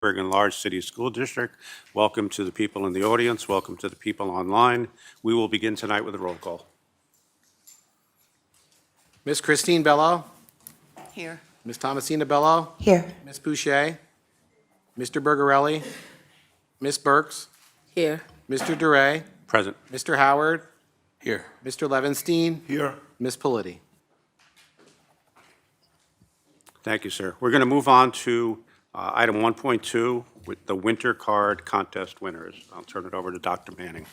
Bergen Large City School District. Welcome to the people in the audience. Welcome to the people online. We will begin tonight with a roll call. Miss Christine Bello. Here. Miss Thomasina Bello. Here. Miss Boucher. Mr. Bergarelli. Miss Burks. Here. Mr. Duray. Present. Mr. Howard. Here. Mr. Levenstein. Here. Miss Politi. Thank you, sir. We're going to move on to item 1.2 with the winter card contest winners. I'll turn it over to Dr. Manning.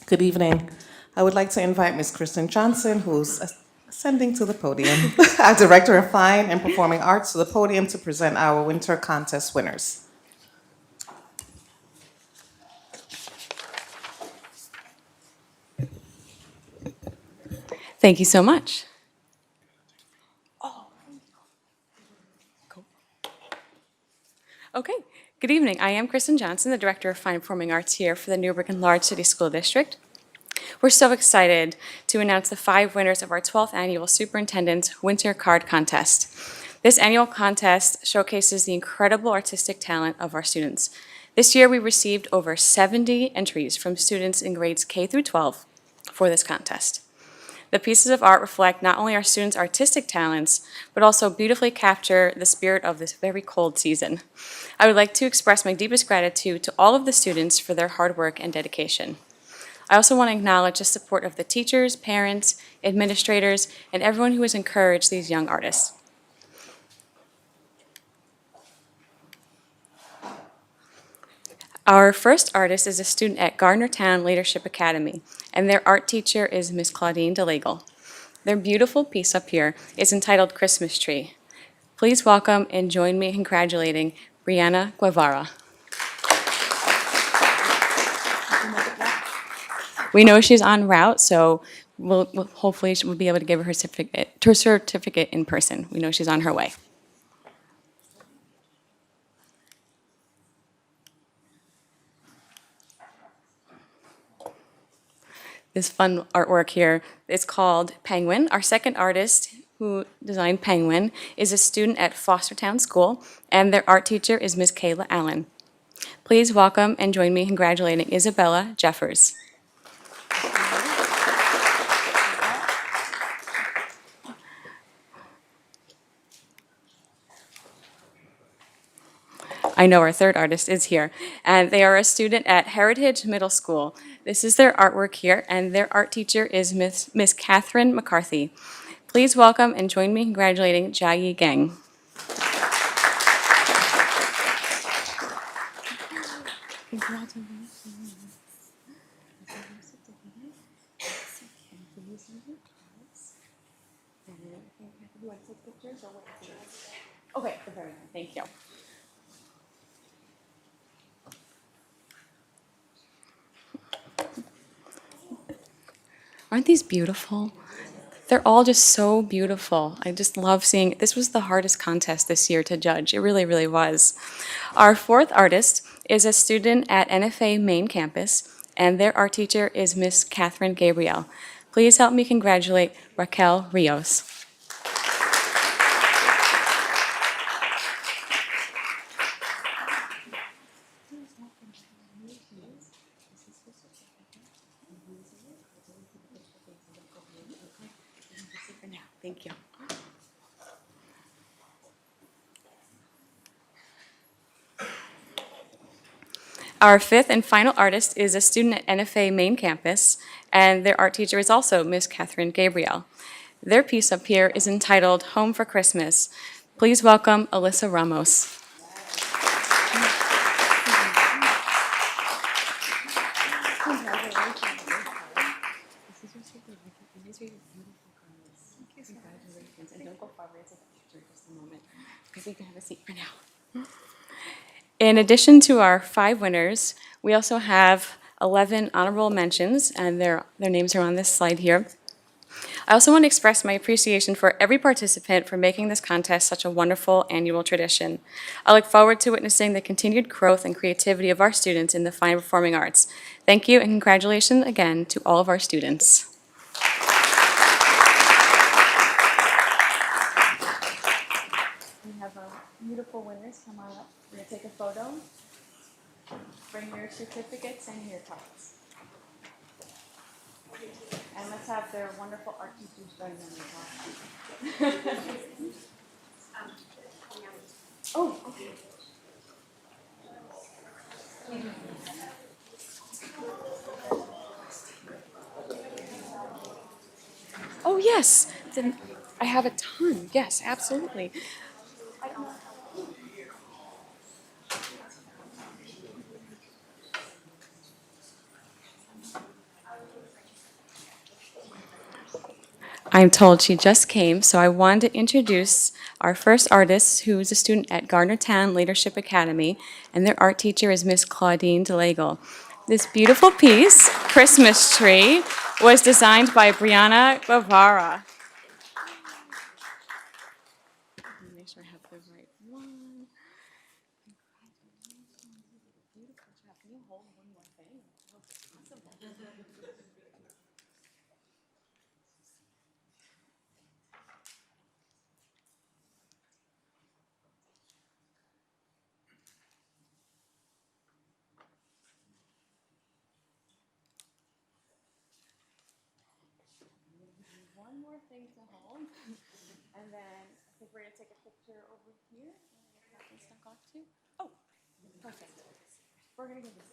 Good evening. I would like to invite Ms. Kristen Johnson, who's ascending to the podium, our Director of Fine and Performing Arts, to the podium to present our winter contest winners. Thank you so much. Okay, good evening. I am Kristen Johnson, the Director of Fine and Performing Arts here for the New Bergen Large City School District. We're so excited to announce the 5 winners of our 12th annual Superintendent's Winter Card Contest. This annual contest showcases the incredible artistic talent of our students. This year we received over 70 entries from students in grades K through 12 for this contest. The pieces of art reflect not only our students' artistic talents, but also beautifully capture the spirit of this very cold season. I would like to express my deepest gratitude to all of the students for their hard work and dedication. I also want to acknowledge the support of the teachers, parents, administrators, and everyone who has encouraged these young artists. Our first artist is a student at Gardnertown Leadership Academy, and their art teacher is Miss Claudine DeLagle. Their beautiful piece up here is entitled Christmas Tree. Please welcome and join me in congratulating Brianna Guevara. We know she's en route, so we'll hopefully we'll be able to give her certificate in person. We know she's on her way. This fun artwork here is called Penguin. Our second artist who designed Penguin is a student at Fostertown School, and their art teacher is Ms. Kayla Allen. Please welcome and join me in congratulating Isabella Jeffers. I know our third artist is here, and they are a student at Heritage Middle School. This is their artwork here, and their art teacher is Miss Catherine McCarthy. Please welcome and join me in congratulating Jai Gang. Okay, very good. Thank you. Aren't these beautiful? They're all just so beautiful. I just love seeing it. This was the hardest contest this year to judge. It really, really was. Our fourth artist is a student at NFA main campus, and their art teacher is Miss Catherine Gabrielle. Please help me congratulate Raquel Rios. Thank you. Our fifth and final artist is a student at NFA main campus, and their art teacher is also Miss Catherine Gabrielle. Their piece up here is entitled Home for Christmas. Please welcome Alyssa Ramos. Because we can have a seat for now. In addition to our 5 winners, we also have 11 honorable mentions, and their names are on this slide here. I also want to express my appreciation for every participant for making this contest such a wonderful annual tradition. I look forward to witnessing the continued growth and creativity of our students in the fine performing arts. Thank you and congratulations again to all of our students. We have our beautiful winners come on up. We're going to take a photo. Bring your certificates and your cards. And let's have their wonderful art teachers join them as well. Oh, okay. Oh, yes. Then I have a ton. Yes, absolutely. I'm told she just came, so I wanted to introduce our first artist, who is a student at Gardnertown Leadership Academy, and their art teacher is Miss Claudine DeLagle. This beautiful piece, Christmas Tree, was designed by Brianna Guevara. Make sure I have the right one. Beautiful job. Can you hold one more thing? One more thing to hold, and then I think we're gonna take a picture over here. That one stuck off too. Oh, perfect. We're gonna give this.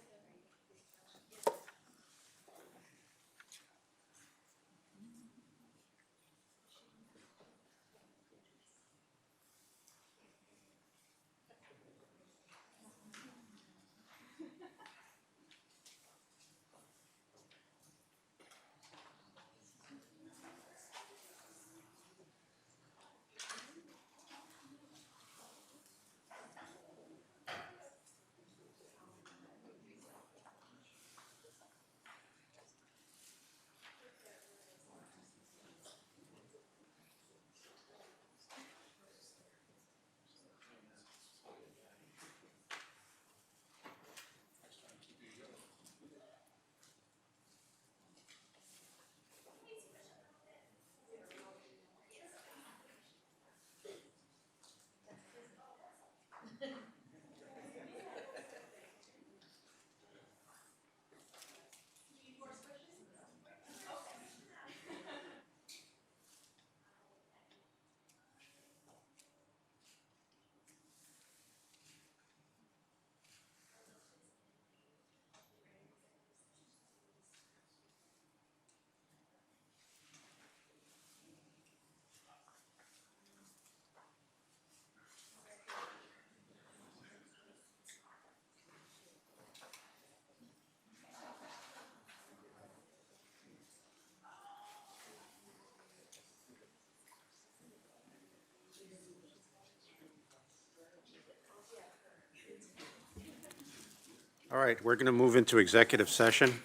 All right, we're going to move into executive session.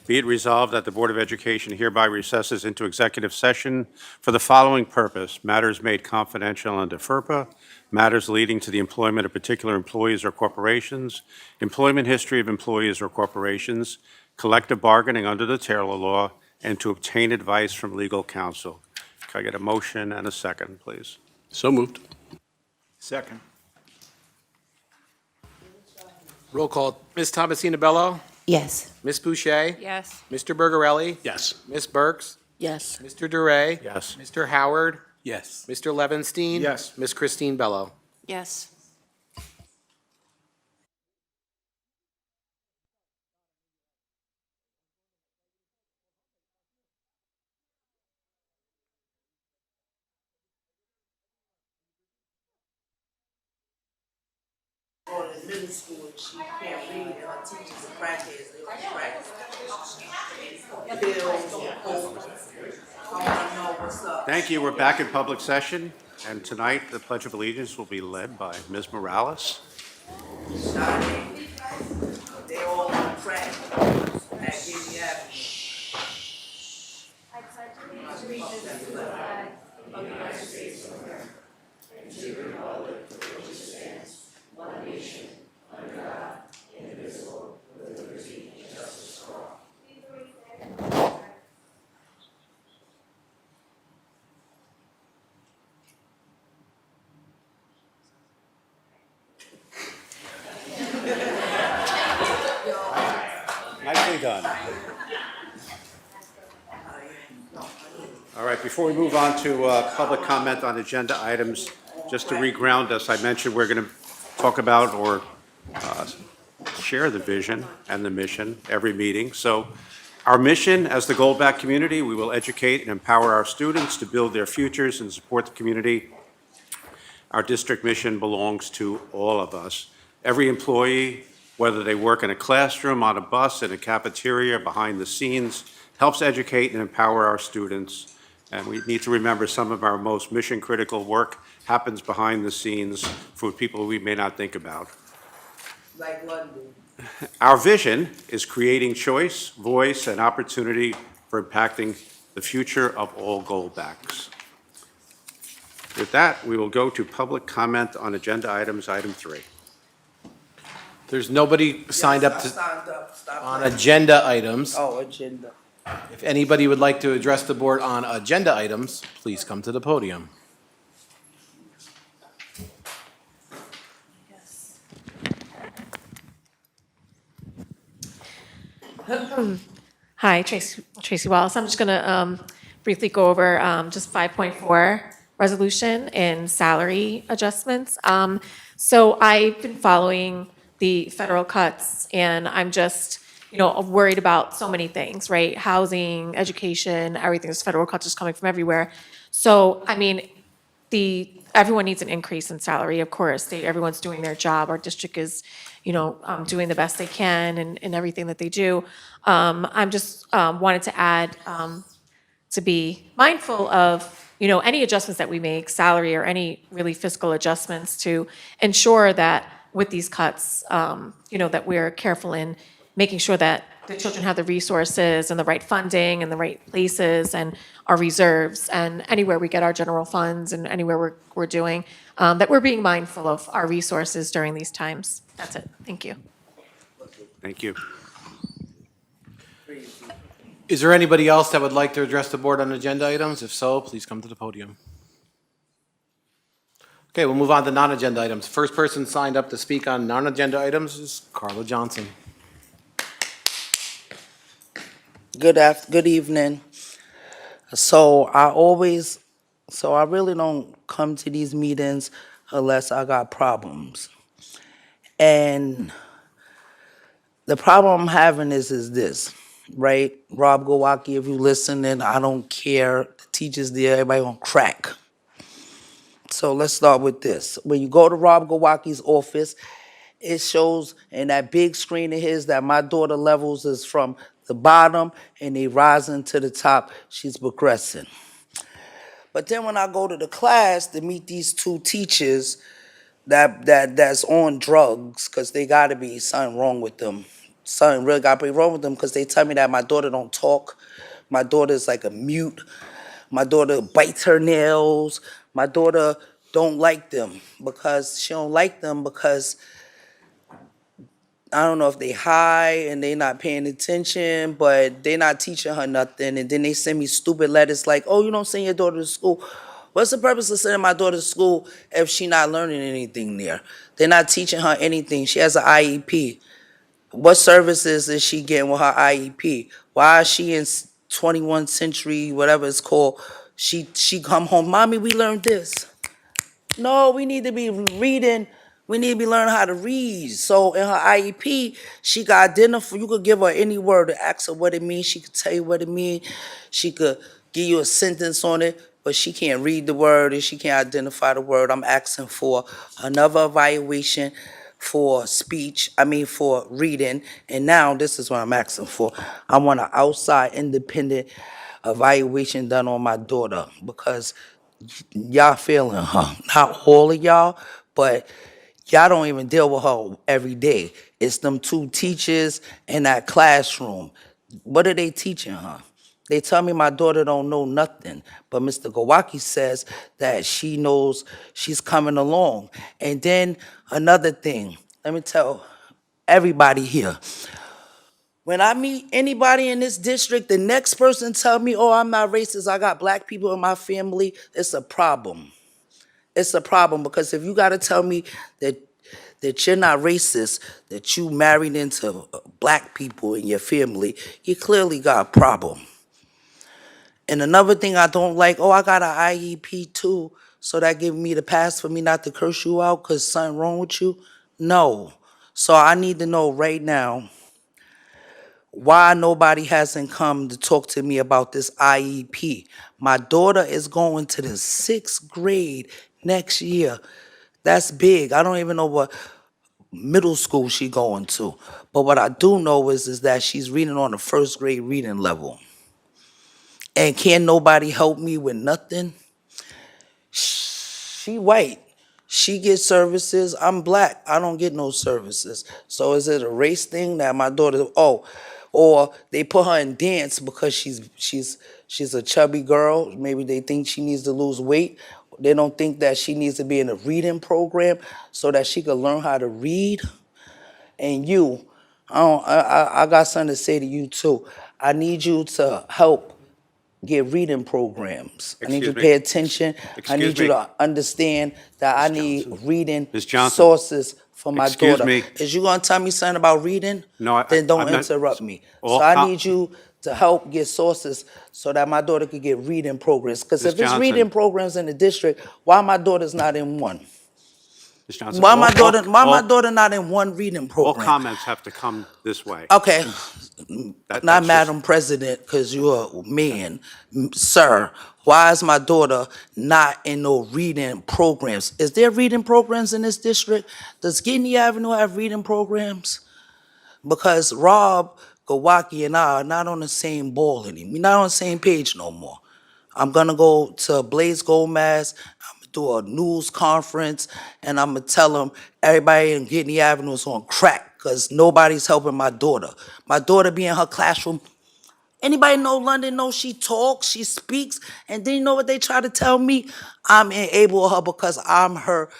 Be it resolved that the Board of Education hereby recesses into executive session for the following purpose: matters made confidential under FERPA, matters leading to the employment of particular employees or corporations, employment history of employees or corporations, collective bargaining under the Taylor Law, and to obtain advice from legal counsel. Can I get a motion and a second, please? So moved. Second. Roll call. Ms. Thomasina Bello? Yes. Ms. Boucher? Yes. Mr. Bergarelli? Yes. Ms. Burks? Yes. Mr. Duray? Yes. Mr. Howard? Yes. Mr. Levenstein? Yes. Ms. Christine Bello? Yes. Or in middle school, she can't read, and her teachers are crackheads, they don't practice. Bills, homework. I wanna know what's up. Thank you. We're back in public session, and tonight the Pledge of Allegiance will be led by Ms. Morales. Shawty, they all on crack at Guinea Avenue. Nicely done. All right, before we move on to public comment on agenda items, just to reground us, I mentioned we're going to talk about or share the vision and the mission every meeting. So our mission as the Goldback community, we will educate and empower our students to build their futures and support the community. Our district mission belongs to all of us. Every employee, whether they work in a classroom, on a bus, in a cafeteria, behind the scenes, helps educate and empower our students. And we need to remember some of our most mission-critical work happens behind the scenes for people we may not think about. Like London. Our vision is creating choice, voice, and opportunity for impacting the future of all Goldbacks. With that, we will go to public comment on agenda items, item 3. There's nobody signed up I to, signed up. Stop on playing. agenda items. Oh, agenda. If anybody would like to address the board on agenda items, please come to the podium. Hi, Tracy Wallace. I'm just going to briefly go over just 5.4 resolution and salary adjustments. So I've been following the federal cuts, and I'm just, worried about so many things, right? Housing, education, everything. There's federal cuts just coming from everywhere. So, I mean, everyone needs an increase in salary, of course. Everyone's doing their job. Our district is, doing the best they can in everything that they do. I'm just wanted to add to be mindful of, any adjustments that we make, salary or any really fiscal adjustments to ensure that with these cuts, that we're careful in making sure that the children have the resources and the right funding and the right places and our reserves and anywhere we get our general funds and anywhere we're doing, that we're being mindful of our resources during these times. That's it. Thank you. Thank you. Is there anybody else that would like to address the board on agenda items? If so, please come to the podium. Okay, we'll move on to non-agenda items. First person signed up to speak on non-agenda items is Carla Johnson. Good evening. So I really don't come to these meetings unless I got problems. And the problem I'm having is this, right? Rob Gowacki, if you listening, I don't care. The teachers there, everybody on crack. So let's start with this. When you go to Rob Gowacki's office, it shows in that big screen of his that my daughter levels is from the bottom and they rising to the top. She's progressing. But then when I go to the class to meet these two teachers that's on drugs, because they got to be something wrong with them. Something really got to be wrong with them, because they tell me that my daughter don't talk. My daughter's like a mute. My daughter bites her nails. My daughter don't like them because she don't like them because I don't know if they high and they not paying attention, but they not teaching her nothing. And then they send me stupid letters like, oh, you don't send your daughter to school. What's the purpose of sending my daughter to school if she not learning anything there? They're not teaching her anything. She has an IEP. What services is she getting with her IEP? Why is she in 21st century, whatever it's called? She come home, mommy, we learned this. No, we need to be reading. We need to be learning how to read. So in her IEP, she got identify. You could give her any word to ask her what it means. She could tell you what it means. She could give you a sentence on it, but she can't read the word and she can't identify the word. I'm asking for another evaluation for for reading. And now this is what I'm asking for. I want an outside independent evaluation done on my daughter because y'all failing her. Not all of y'all, but y'all don't even deal with her every day. It's them two teachers in that classroom. What are they teaching her? They tell me my daughter don't know nothing, but Mr. Gowacki says that she knows she's coming along. And then another thing, let me tell everybody here. When I meet anybody in this district, the next person tell me, oh, I'm not racist, I got black people in my family, it's a problem. It's a problem because if you got to tell me that that you're not racist, that you married into black people in your family, you clearly got a problem. And another thing I don't like, oh, I got an IEP too, so that give me the pass for me not to curse you out because something wrong with you? No. So I need to know right now why nobody hasn't come to talk to me about this IEP. My daughter is going to the 6th grade next year. That's big. I don't even know what middle school she going to. But what I do know is that she's reading on the 1st grade reading level. And can't nobody help me with nothing? She white. She gets services. I'm black. I don't get no services. So is it a race thing that my daughter, or they put her in dance because she's a chubby girl. Maybe they think she needs to lose weight. They don't think that she needs to be in a reading program so that she can learn how to read. And you, I got something to say to you too. I need you to help get reading programs. I need you Excuse to me. pay attention. I Excuse need you me. to understand that I need Johnson. reading Ms. Johnson. sources for my Excuse daughter. me. Is you gonna tell me something about reading? No, Then don't I'm not- interrupt me. all So I com- need you to help get sources so that my daughter could get reading programs. Because Ms. if it's Johnson. reading programs in the district, why my daughter's not in one? Ms. Johnson, Why my all- daughter not in one reading all program? comments have to come this way. Okay, That's not just- Madam President, because you're a man, sir. Why is my daughter not in no reading programs? Is there reading programs in this district? Does Guinea Avenue have reading programs? Because Rob Gawaki and I are not on the same ball anymore. We're not on the same page no more. I'm gonna go to Blaze Gomez, I'm gonna do a news conference, and I'm gonna tell them everybody in Guinea Avenue is on crack, because nobody's helping my daughter. My daughter be in her classroom. Anybody know London knows she talks, she speaks, and then you know what they try to tell me? I'm enable her because I'm her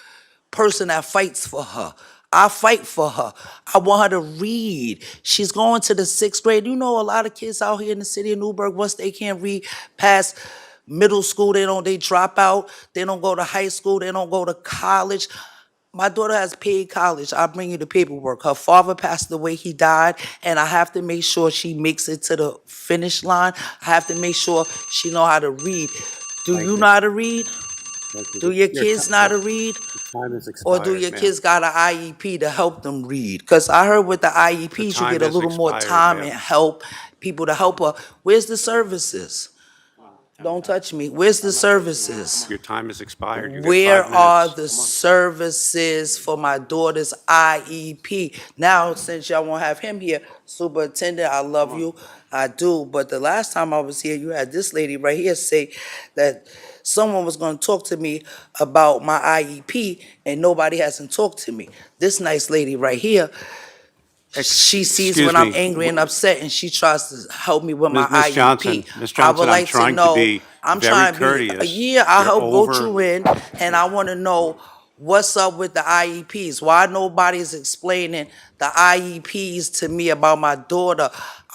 person that fights for her. I fight for her. I want her to read. She's going to the 6th grade. You know, a lot of kids out here in the city of Newburgh, once they can't read past middle school, they drop out. They don't go to high school. They don't go to college. My daughter has paid college. I'll bring you the paperwork. Her father passed away, he died, and I have to make sure she makes it to the finish line. I have to make sure she know how to read. Do you know how to read? Do your kids know how to read? Time is Or expired, do your ma'am. kids got an IEP to help them read? Because I heard with the IEPs, you time get a has little more expired, time ma'am. and help, people to help her. Where's the services? Don't touch me. Where's the services? Your time has expired. You get Where 5 are minutes. the services for my daughter's IEP? Now, since y'all won't have him here, Superintendent, I love you, I do, but the last time I was here, you had this lady right here say that someone was gonna talk to me about my IEP, and nobody hasn't talked to me. This nice lady right here, she sees Excuse when I'm me. angry and upset, and she tries to help me with my Ms. Johnson, IEP. Ms. I would Johnson, I'm like to trying to know. be I'm very trying to be. courteous. Yeah, I'll You're help vote over- you in, and I want to know what's up with the IEPs. Why nobody's explaining the IEPs to me about my daughter?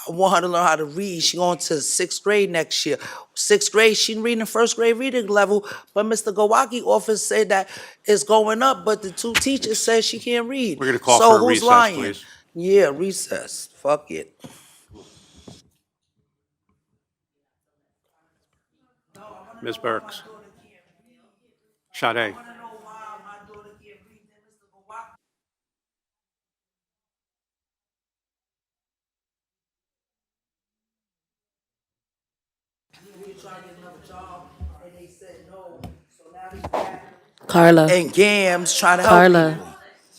I want her to learn how to read. She going to 6th grade next year. 6th grade, she reading 1st grade reading level, but Mr. Gawaki office said that it's going up, but the 2 teachers said she can't read. We're gonna call So for a who's recess, lying? please. Yeah, recess. Fuck it. Ms. Burks. Sade. Carla, And GAMS trying to help Carla, people.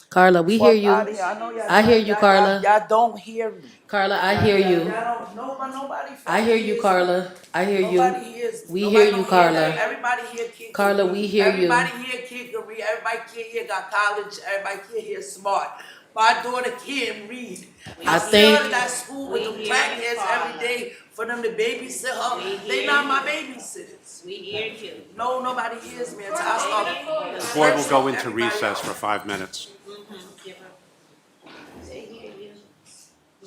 Carla, we hear Fuck you. outta here. I know y'all. I hear you, Carla. Y'all don't hear me. Carla, I hear you. Y'all don't. Nobody. I hear you, hears me. Carla. I hear Nobody you. hears. We Nobody hear you, don't Carla. that. Everybody here kid. Carla, we hear you. Everybody here kid can read. Everybody kid here got college. Everybody kid here smart. My daughter can't read. I I'm think- still in that school with the crackheads every day for them to babysit her. They not my babysitters. We hear you. No, nobody hears me until I start. The board will go into recess for 5 minutes. They hear you.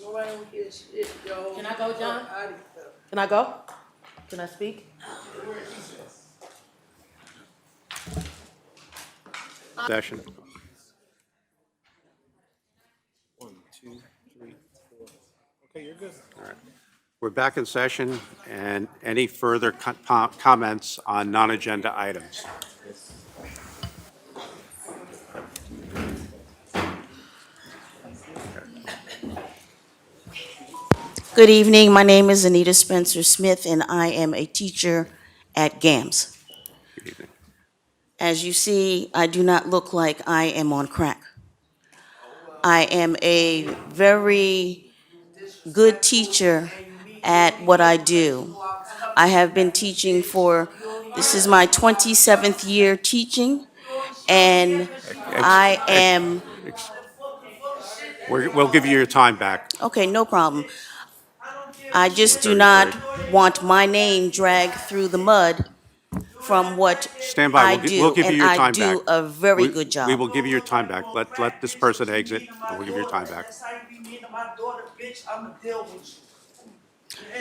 Nobody don't hear shit, yo. Can I go, John? Fuck outta here. Can I go? Can I speak? Session. We're back in session, and any further comments on non-agenda items? Good evening. My name is Anita Spencer Smith, and I am a teacher at GAMS. Good evening. As you see, I do not look like I am on crack. I am a very good teacher at what I do. I have been teaching this is my 27th year teaching, and I am, We'll give you your time back. okay, no problem. I just do not want my name dragged through the mud from what Stand by. I We'll do, give you and your I time back. do a very We- good job. We will give you your time back. Let this person exit, and we'll give you your time back.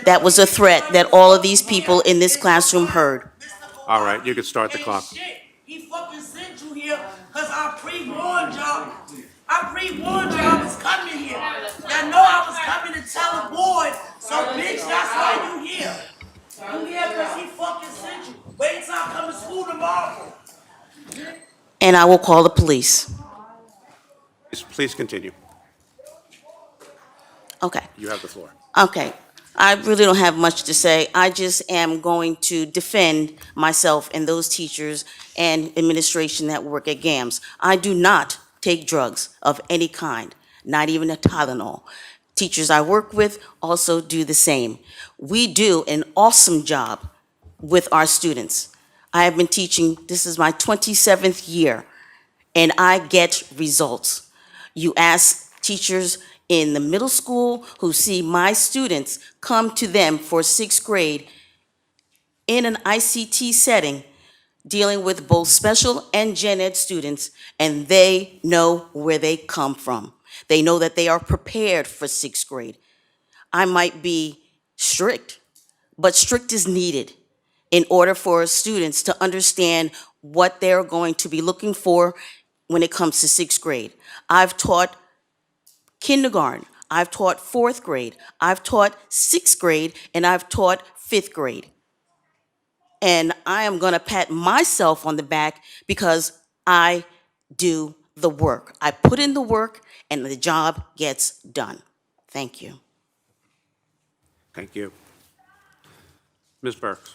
That was a threat that all of these people in this classroom heard. All right, you can start the clock. He fucking sent you here because I pre-warned y'all. I pre-warned y'all I was coming here. Y'all know I was coming to tell the board. So bitch, that's why you here. You here because he fucking sent you. Wait till I come to school tomorrow. And I will call the police. Please continue. Okay, You have the floor. okay. I really don't have much to say. I just am going to defend myself and those teachers and administration that work at GAMS. I do not take drugs of any kind, not even a Tylenol. Teachers I work with also do the same. We do an awesome job with our students. I have been teaching, this is my 27th year, and I get results. You ask teachers in the middle school who see my students come to them for sixth grade in an ICT setting, dealing with both special and gen ed students, and they know where they come from. They know that they are prepared for sixth grade. I might be strict, but strict is needed in order for students to understand what they're going to be looking for when it comes to sixth grade. I've taught kindergarten, I've taught fourth grade, I've taught sixth grade, and I've taught fifth grade. And I am gonna pat myself on the back because I do the work. I put in the work and the job gets done. Thank you. Thank you. Ms. Burks.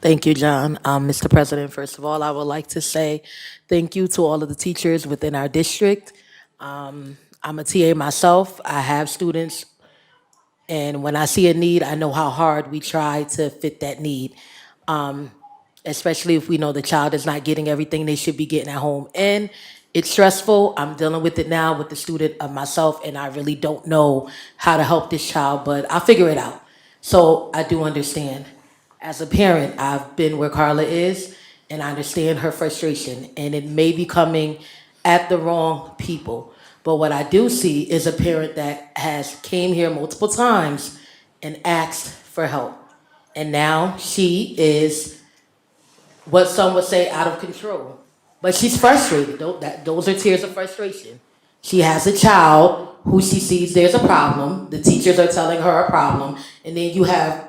Thank you, John. Mr. President, first of all, I would like to say thank you to all of the teachers within our district. I'm a TA myself. I have students, and when I see a need, I know how hard we try to fit that need, especially if we know the child is not getting everything they should be getting at home. And it's stressful. I'm dealing with it now with the student of myself, and I really don't know how to help this child, but I'll figure it out. So I do understand. As a parent, I've been where Carla is, and I understand her frustration, and it may be coming at the wrong people. But what I do see is a parent that has came here multiple times and asked for help. And now she is what some would say out of control. But she's frustrated. Those are tears of frustration. She has a child who she sees there's a problem. The teachers are telling her a problem. And then you have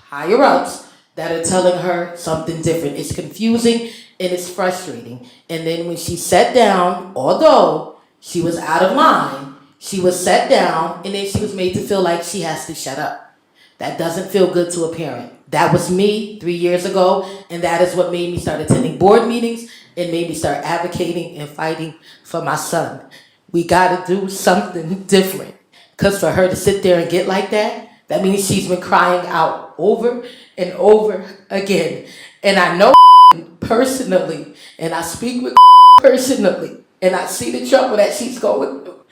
higher ups that are telling her something different. It's confusing and it's frustrating. And then when she sat down, although she was out of line, she was sat down and then she was made to feel like she has to shut up. That doesn't feel good to a parent. That was me 3 years ago, and that is what made me start attending board meetings and made me start advocating and fighting for my son. We gotta do something different. Because for her to sit there and get like that, that means she's been crying out over and over again. And I know personally, and I speak with personally, and I see the trouble that she's going through.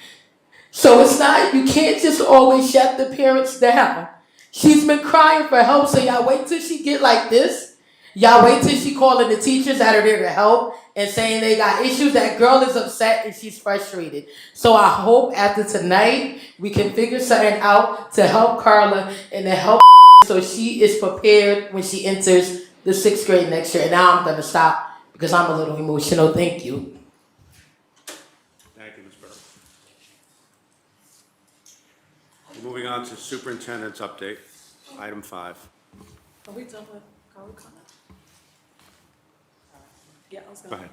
So it's not, you can't just always shut the parents down. She's been crying for help, so y'all wait till she get like this. Y'all wait till she calling the teachers that are there to help and saying they got issues. That girl is upset and she's frustrated. So I hope after tonight we can figure something out to help Carla and to help so she is prepared when she enters the sixth grade next year. And now I'm gonna stop because I'm a little emotional. Thank you. Thank you, Ms. Moving on to superintendent's update, item 5. Are we done with public comment? Yeah, I was Go ahead.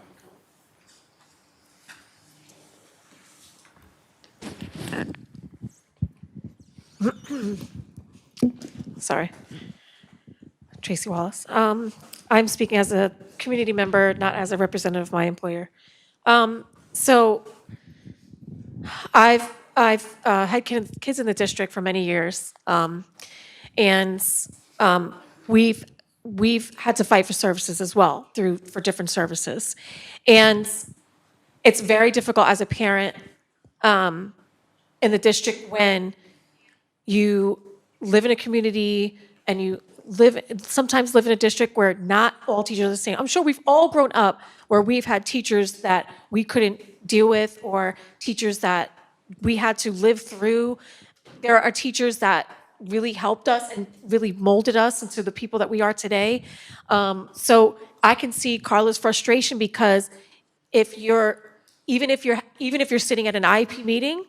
Sorry. Tracy Wallace. I'm speaking as a community member, not as a representative of my employer. So I've had kids in the district for many years, and we've had to fight for services as well for different services, and it's very difficult as a parent in the district when you live in a community and you sometimes live in a district where not all teachers are the same. I'm sure we've all grown up where we've had teachers that we couldn't deal with or teachers that we had to live through. There are teachers that really helped us and really molded us into the people that we are today. So I can see Carla's frustration because even if you're sitting at an IEP meeting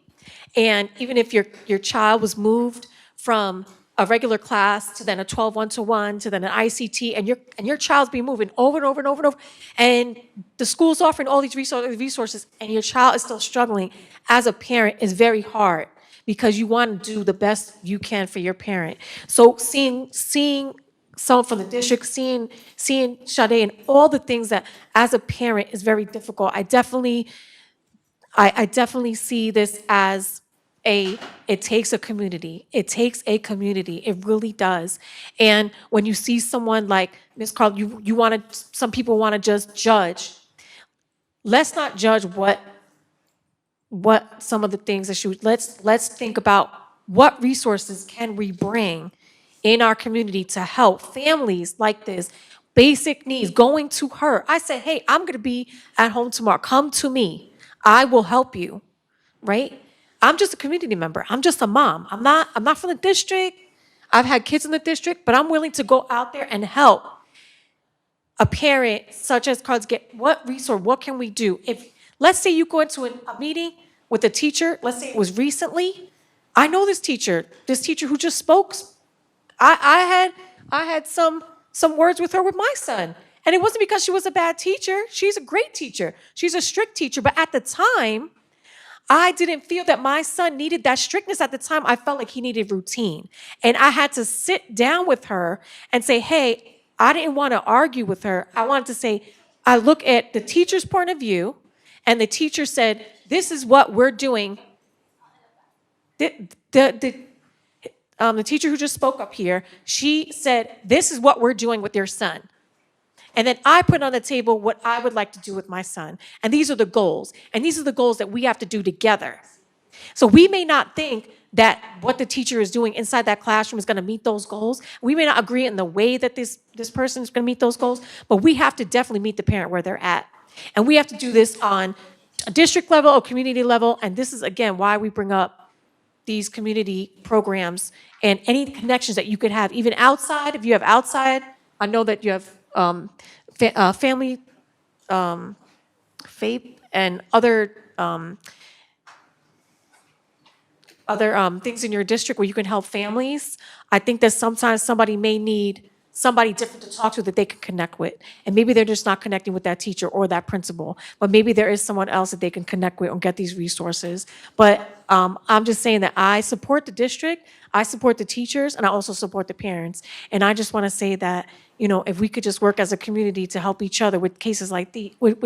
and even if your child was moved from a regular class to then a 12 one-to-one to then an ICT and your child's being moved over and over and over and over and the school's offering all these resources and your child is still struggling, as a parent is very hard because you want to do the best you can for your parent. So seeing someone from the district, seeing Sade and all the things that as a parent is very difficult. I definitely see this as it takes a community. It takes a community. It really does. And when you see someone like Ms. Carl, some people want to just judge. Let's not judge what some of the things that let's think about what resources can we bring in our community to help families like this, basic needs, going to her. I said, hey, I'm going to be at home tomorrow. Come to me. I will help you, right? I'm just a community member. I'm just a mom. I'm not from the district. I've had kids in the district, but I'm willing to go out there and help a parent such as Carl's get what resource, what can we do? If let's say you go into a meeting with a teacher, let's say it was recently, I know this teacher who just spoke. I had some words with her with my son. And it wasn't because she was a bad teacher. She's a great teacher. She's a strict teacher. But at the time, I didn't feel that my son needed that strictness. At the time, I felt like he needed routine. And I had to sit down with her and say, hey, I didn't want to argue with her. I wanted to say, I look at the teacher's point of view, and the teacher said, this is what we're doing. The teacher who just spoke up here, she said, this is what we're doing with your son. And then I put on the table what I would like to do with my son. And these are the goals. And these are the goals that we have to do together. So we may not think that what the teacher is doing inside that classroom is going to meet those goals. We may not agree in the way that this person is going to meet those goals, but we have to definitely meet the parent where they're at. And we have to do this on a district level or community level. And this is, again, why we bring up these community programs and any connections that you could have, even outside. If you have outside, I know that you have family, FAPE, and other things in your district where you can help families. I think that sometimes somebody may need somebody different to talk to that they can connect with. And maybe they're just not connecting with that teacher or that principal, but maybe there is someone else that they can connect with and get these resources. But I'm just saying that I support the district, I support the teachers, and I also support the parents. And I just want to say that, you know, if we could just work as a community to help each other with cases like these, with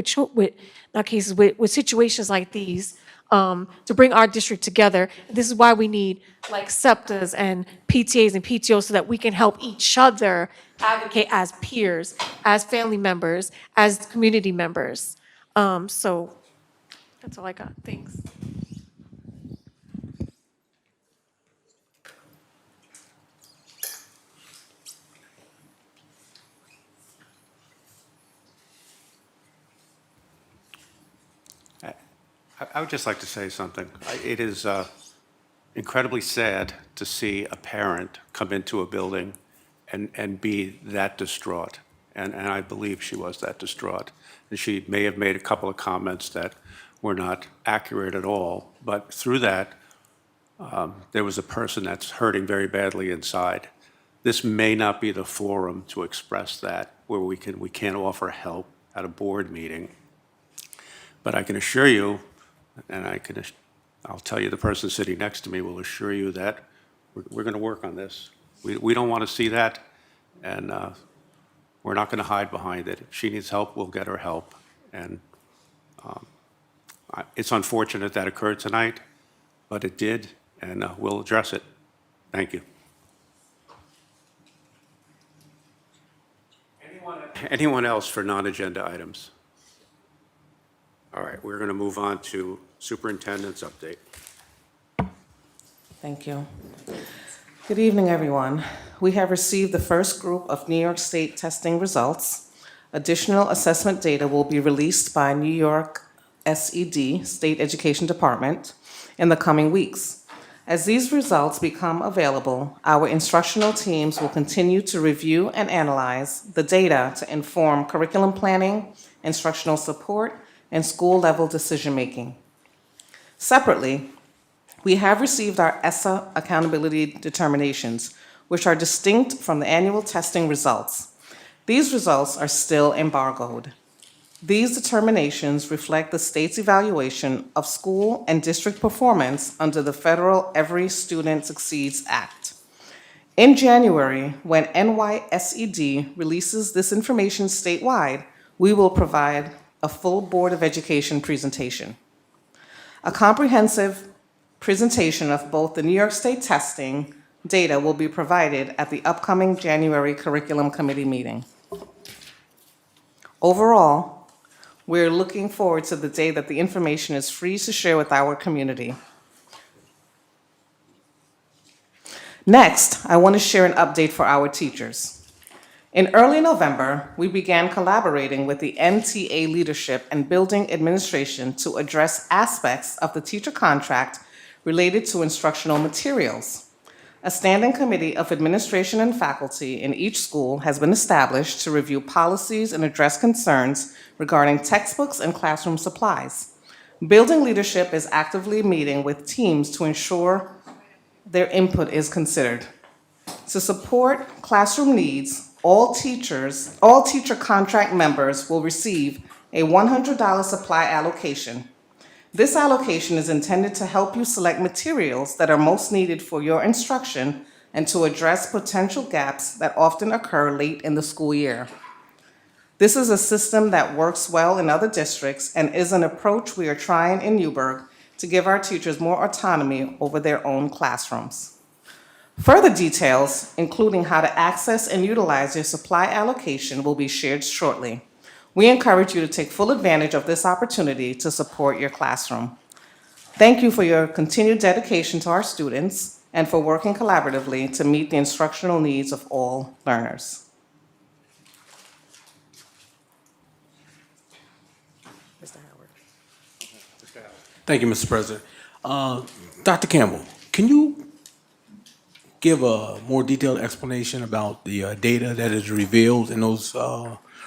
situations like these, to bring our district together. This is why we need like SEPTAs and PTAs and PTOs so that we can help each other advocate as peers, as family members, as community members. So that's all I got. Thanks. I would just like to say something. It is incredibly sad to see a parent come into a building and be that distraught. And I believe she was that distraught. And she may have made a couple of comments that were not accurate at all. But through that, there was a person that's hurting very badly inside. This may not be the forum to express that, where we can't offer help at a board meeting. But I can assure you, and I'll tell you, the person sitting next to me will assure you that we're going to work on this. We don't want to see that, and we're not going to hide behind it. If she needs help, we'll get her help. And it's unfortunate that occurred tonight, but it did, and we'll address it. Thank you. Anyone else for non-agenda items? All right, we're going to move on to superintendent's update. Thank you. Good evening, everyone. We have received the first group of New York State testing results. Additional assessment data will be released by New York SED, State Education Department, in the coming weeks. As these results become available, our instructional teams will continue to review and analyze the data to inform curriculum planning, instructional support, and school-level decision-making. Separately, we have received our ESSA accountability determinations, which are distinct from the annual testing results. These results are still embargoed. These determinations reflect the state's evaluation of school and district performance under the federal Every Student Succeeds Act. In January, when NYSED releases this information statewide, we will provide a full Board of Education presentation. A comprehensive presentation of both the New York State testing data will be provided at the upcoming January Curriculum Committee meeting. Overall, we're looking forward to the day that the information is free to share with our community. Next, I want to share an update for our teachers. In early November, we began collaborating with the NTA leadership and building administration to address aspects of the teacher contract related to instructional materials. A standing committee of administration and faculty in each school has been established to review policies and address concerns regarding textbooks and classroom supplies. Building leadership is actively meeting with teams to ensure their input is considered. To support classroom needs, all teacher contract members will receive a $100 supply allocation. This allocation is intended to help you select materials that are most needed for your instruction and to address potential gaps that often occur late in the school year. This is a system that works well in other districts and is an approach we are trying in Newburgh to give our teachers more autonomy over their own classrooms. Further details, including how to access and utilize your supply allocation, will be shared shortly. We encourage you to take full advantage of this opportunity to support your classroom. Thank you for your continued dedication to our students and for working collaboratively to meet the instructional needs of all learners. Mr. Howard. Thank you, Mr. President. Dr. Campbell, can you give a more detailed explanation about the data that is revealed in those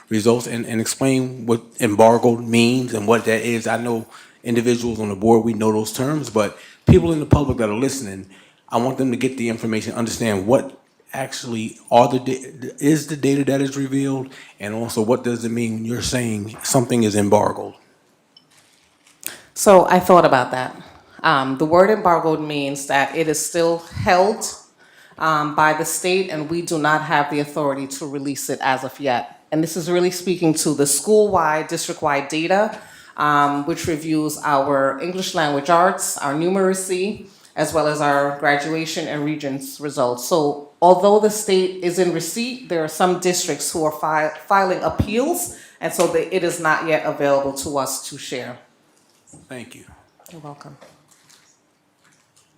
results and explain what embargoed means and what that is? I know individuals on the board, we know those terms, but people in the public that are listening, I want them to get the information, understand what actually is the data that is revealed, and also what does it mean when you're saying something is embargoed? So I thought about that. The word embargoed means that it is still held by the state, and we do not have the authority to release it as of yet. And this is really speaking to the school-wide, district-wide data, which reviews our English language arts, our numeracy, as well as our graduation and regents results. So although the state is in receipt, there are some districts who are filing appeals, and so it is not yet available to us to share. Thank you. You're welcome.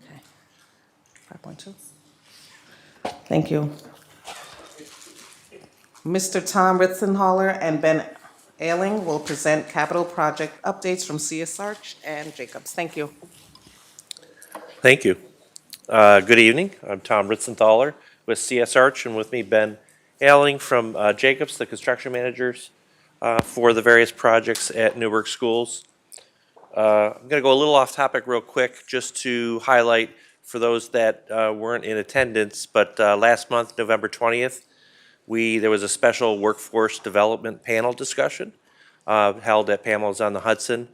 Okay. 5.2. Thank you. Mr. Tom Ritzenholler and Ben Ailing will present capital project updates from CS Arch and Jacobs. Thank you. Thank you. Good evening. I'm Tom Ritzenthaler with CS Arch, and with me Ben Ailing from Jacobs, the construction managers for the various projects at Newburgh Schools. I'm going to go a little off topic real quick just to highlight for those that weren't in attendance, but last month, November 20th, there was a special workforce development panel discussion held at Pamela's on the Hudson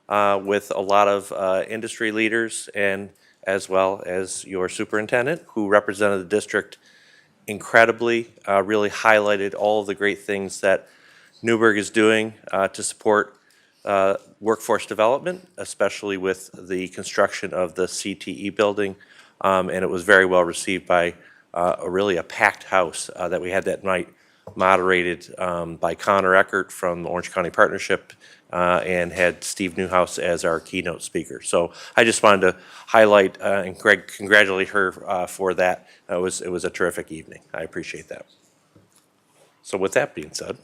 with a lot of industry leaders and as well as your superintendent who represented the district incredibly, really highlighted all of the great things that Newburgh is doing to support workforce development, especially with the construction of the CTE building. And it was very well received by really a packed house that we had that night, moderated by Connor Eckert from the Orange County Partnership and had Steve Newhouse as our keynote speaker. So I just wanted to highlight and congratulate her for that. It was a terrific evening. I appreciate that. So with that being said,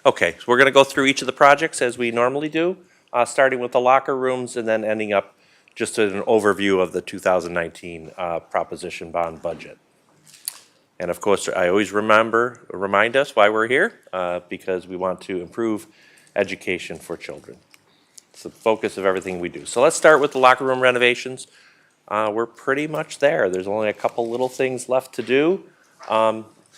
okay, so we're going to go through each of the projects as we normally do, starting with the locker rooms and then ending up just an overview of the 2019 proposition bond budget. And of course, I always remind us why we're here, because we want to improve education for children. It's the focus of everything we do. So let's start with the locker room renovations. We're pretty much there. There's only a couple little things left to do.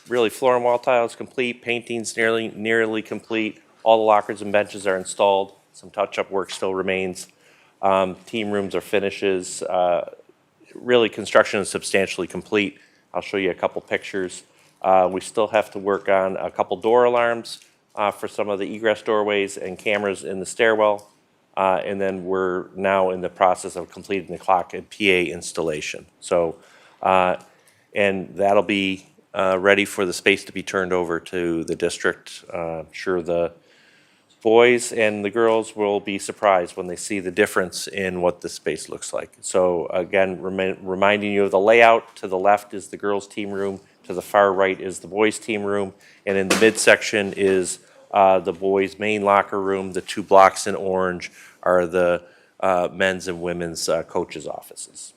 Really, floor and wall tile is complete, painting's nearly complete. All the lockers and benches are installed. Some touch-up work still remains. Team rooms are finishes. Really, construction is substantially complete. I'll show you a couple pictures. We still have to work on a couple door alarms for some of the egress doorways and cameras in the stairwell. And then we're now in the process of completing the clock and PA installation. So, and that'll be ready for the space to be turned over to the district. I'm sure the boys and the girls will be surprised when they see the difference in what the space looks like. So again, reminding you of the layout. To the left is the girls' team room. To the far right is the boys' team room. And in the midsection is the boys' main locker room. The two blocks in orange are the men's and women's coaches' offices.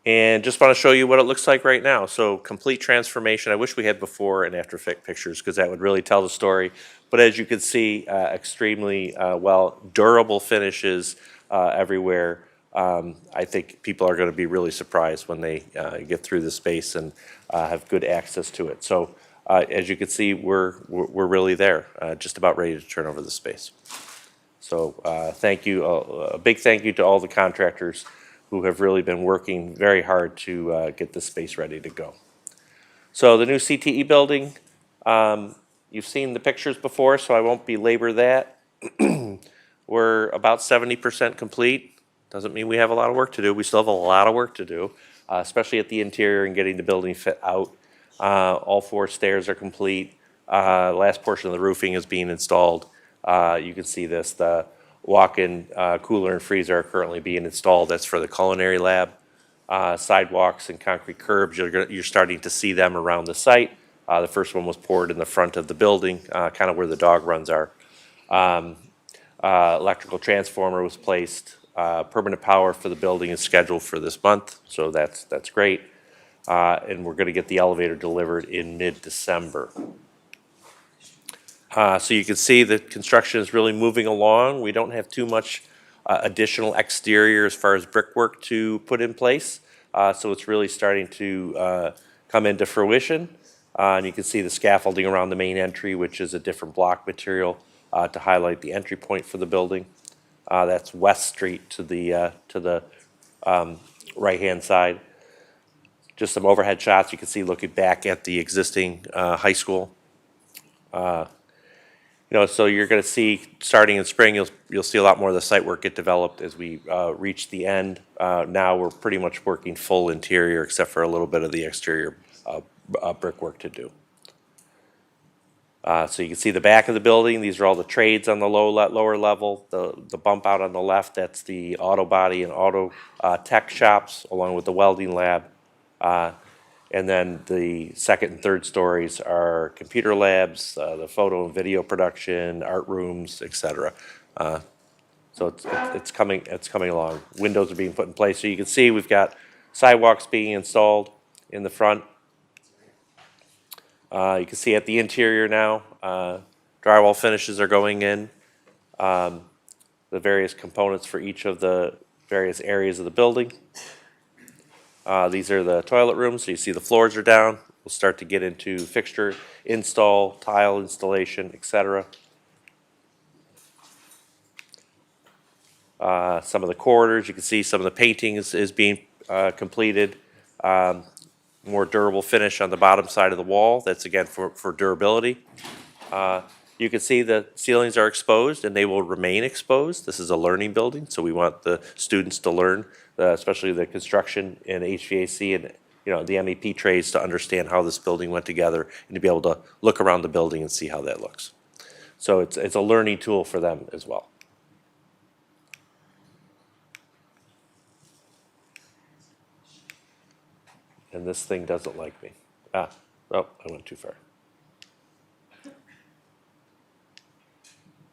And just want to show you what it looks like right now. So complete transformation. I wish we had before and after pictures because that would really tell the story. But as you can see, extremely durable finishes everywhere. I think people are going to be really surprised when they get through the space and have good access to it. So as you can see, we're really there, just about ready to turn over the space. So thank you, a big thank you to all the contractors who have really been working very hard to get this space ready to go. So the new CTE building, you've seen the pictures before, so I won't belabor that. We're about 70% complete. Doesn't mean we have a lot of work to do. We still have a lot of work to do, especially at the interior and getting the building fit out. All 4 stairs are complete. Last portion of the roofing is being installed. You can see this, the walk-in cooler and freezer are currently being installed. That's for the culinary lab. Sidewalks and concrete curbs, you're starting to see them around the site. The first one was poured in the front of the building, kind of where the dog runs are. Electrical transformer was placed. Permanent power for the building is scheduled for this month, so that's great. And we're going to get the elevator delivered in mid-December. So you can see that construction is really moving along. We don't have too much additional exterior as far as brickwork to put in place. So it's really starting to come into fruition. And you can see the scaffolding around the main entry, which is a different block material to highlight the entry point for the building. That's West Street to the right-hand side. Just some overhead shots you can see looking back at the existing high school. So you're going to see, starting in spring, you'll see a lot more of the site work get developed as we reach the end. Now we're pretty much working full interior, except for a little bit of the exterior brickwork to do. So you can see the back of the building. These are all the trades on the lower level. The bump out on the left, that's the auto body and auto tech shops, along with the welding lab. And then the second and third stories are computer labs, the photo and video production, art rooms, etc. So it's coming along. Windows are being put in place. So you can see we've got sidewalks being installed in the front. You can see at the interior now, drywall finishes are going in. The various components for each of the various areas of the building. These are the toilet rooms, so you see the floors are down. We'll start to get into fixture install, tile installation, etc. Some of the corridors, you can see some of the painting is being completed. More durable finish on the bottom side of the wall. That's again for durability. You can see the ceilings are exposed and they will remain exposed. This is a learning building, so we want the students to learn, especially the construction and HVAC and the MEP trades, to understand how this building went together and to be able to look around the building and see how that looks. So it's a learning tool for them as well. And this thing doesn't like me. Oh, I went too far.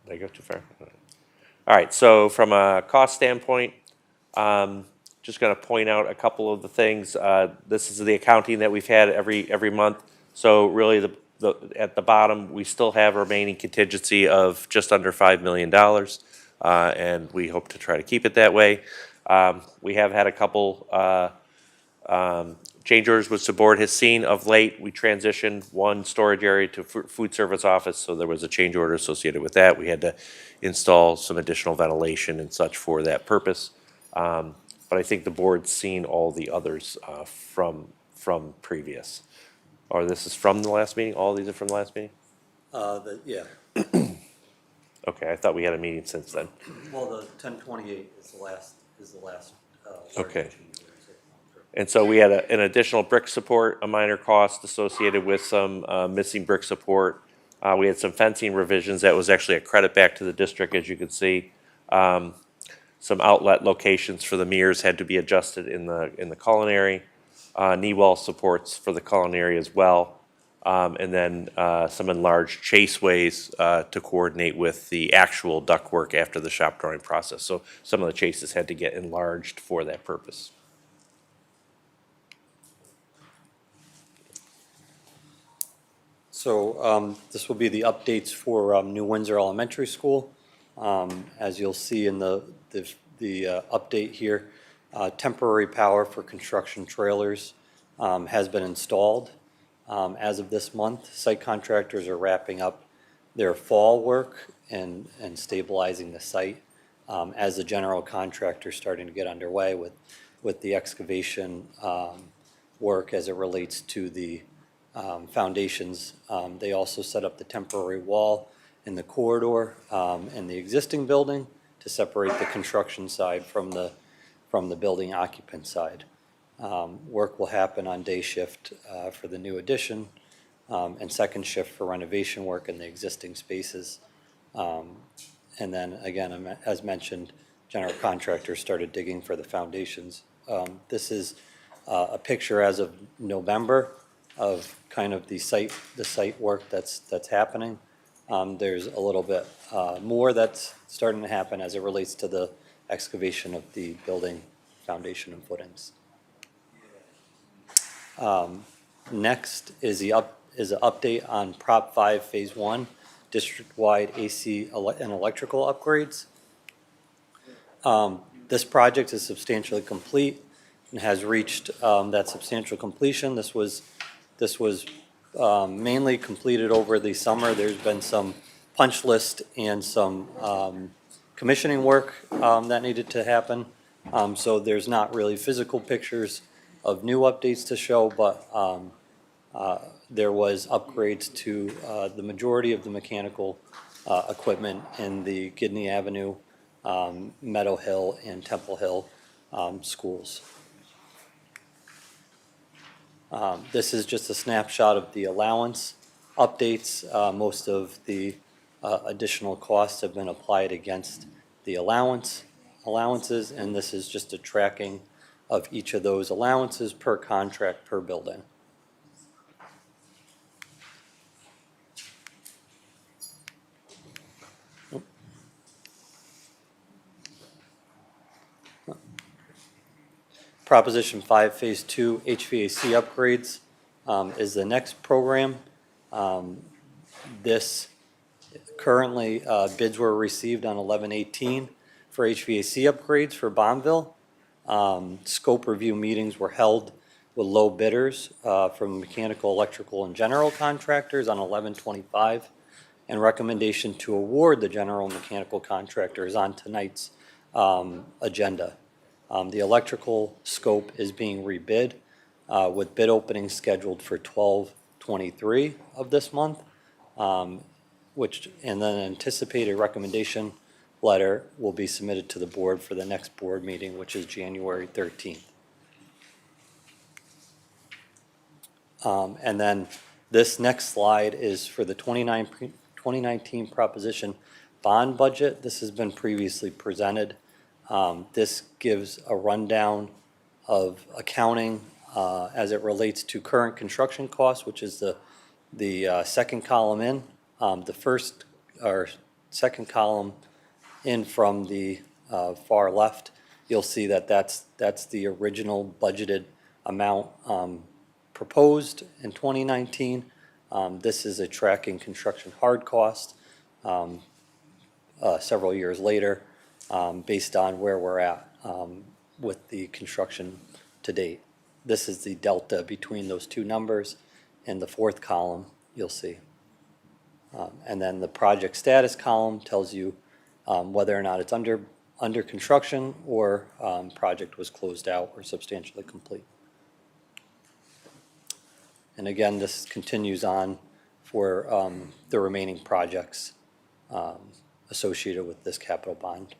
Did I go too far? All right, so from a cost standpoint, just going to point out a couple of the things. This is the accounting that we've had every month. So really, at the bottom, we still have a remaining contingency of just under $5 million, and we hope to try to keep it that way. We have had a couple change orders which the board has seen of late. We transitioned one storage area to food service office, so there was a change order associated with that. We had to install some additional ventilation and such for that purpose. But I think the board's seen all the others from previous. Or this is from the last meeting? All these are from the last meeting? Yeah, Okay, I thought we had a meeting since then. well, the 1028 is the last. Okay. And so we had an additional brick support, a minor cost associated with some missing brick support. We had some fencing revisions that was actually a credit back to the district, as you can see. Some outlet locations for the mirrors had to be adjusted in the culinary. Knee wall supports for the culinary as well. And then some enlarged chaseways to coordinate with the actual ductwork after the shop drawing process. So some of the chases had to get enlarged for that purpose. So this will be the updates for New Windsor Elementary School. As you'll see in the update here, temporary power for construction trailers has been installed. As of this month, site contractors are wrapping up their fall work and stabilizing the site as the general contractor is starting to get underway with the excavation work as it relates to the foundations. They also set up the temporary wall in the corridor in the existing building to separate the construction side from the building occupant side. Work will happen on day shift for the new addition and second shift for renovation work in the existing spaces. And then again, as mentioned, general contractors started digging for the foundations. This is a picture as of November of kind of the site work that's happening. There's a little bit more that's starting to happen as it relates to the excavation of the building foundation and footings. Next is an update on Prop 5 Phase 1, district-wide AC and electrical upgrades. This project is substantially complete and has reached that substantial completion. This was mainly completed over the summer. There's been some punch list and some commissioning work that needed to happen. So there's not really physical pictures of new updates to show, but there was upgrades to the majority of the mechanical equipment in the Gidney Avenue, Meadow Hill, and Temple Hill schools. This is just a snapshot of the allowance updates. Most of the additional costs have been applied against the allowances, and this is just a tracking of each of those allowances per contract per building. Proposition 5 Phase 2 HVAC upgrades is the next program. This, currently, bids were received on 11/18 for HVAC upgrades for Bonneville. Scope review meetings were held with low bidders from mechanical, electrical, and general contractors on 11/25. And recommendation to award the general mechanical contractor is on tonight's agenda. The electrical scope is being rebid with bid openings scheduled for 12/23 of this month, and then anticipated recommendation letter will be submitted to the board for the next board meeting, which is January 13th. And then this next slide is for the 2019 proposition bond budget. This has been previously presented. This gives a rundown of accounting as it relates to current construction costs, which is the second column in. The first or second column in from the far left, you'll see that that's the original budgeted amount proposed in 2019. This is a tracking construction hard cost several years later based on where we're at with the construction to date. This is the delta between those two numbers. In the fourth column, you'll see. And then the project status column tells you whether or not it's under construction or project was closed out or substantially complete. And again, this continues on for the remaining projects associated with this capital bond.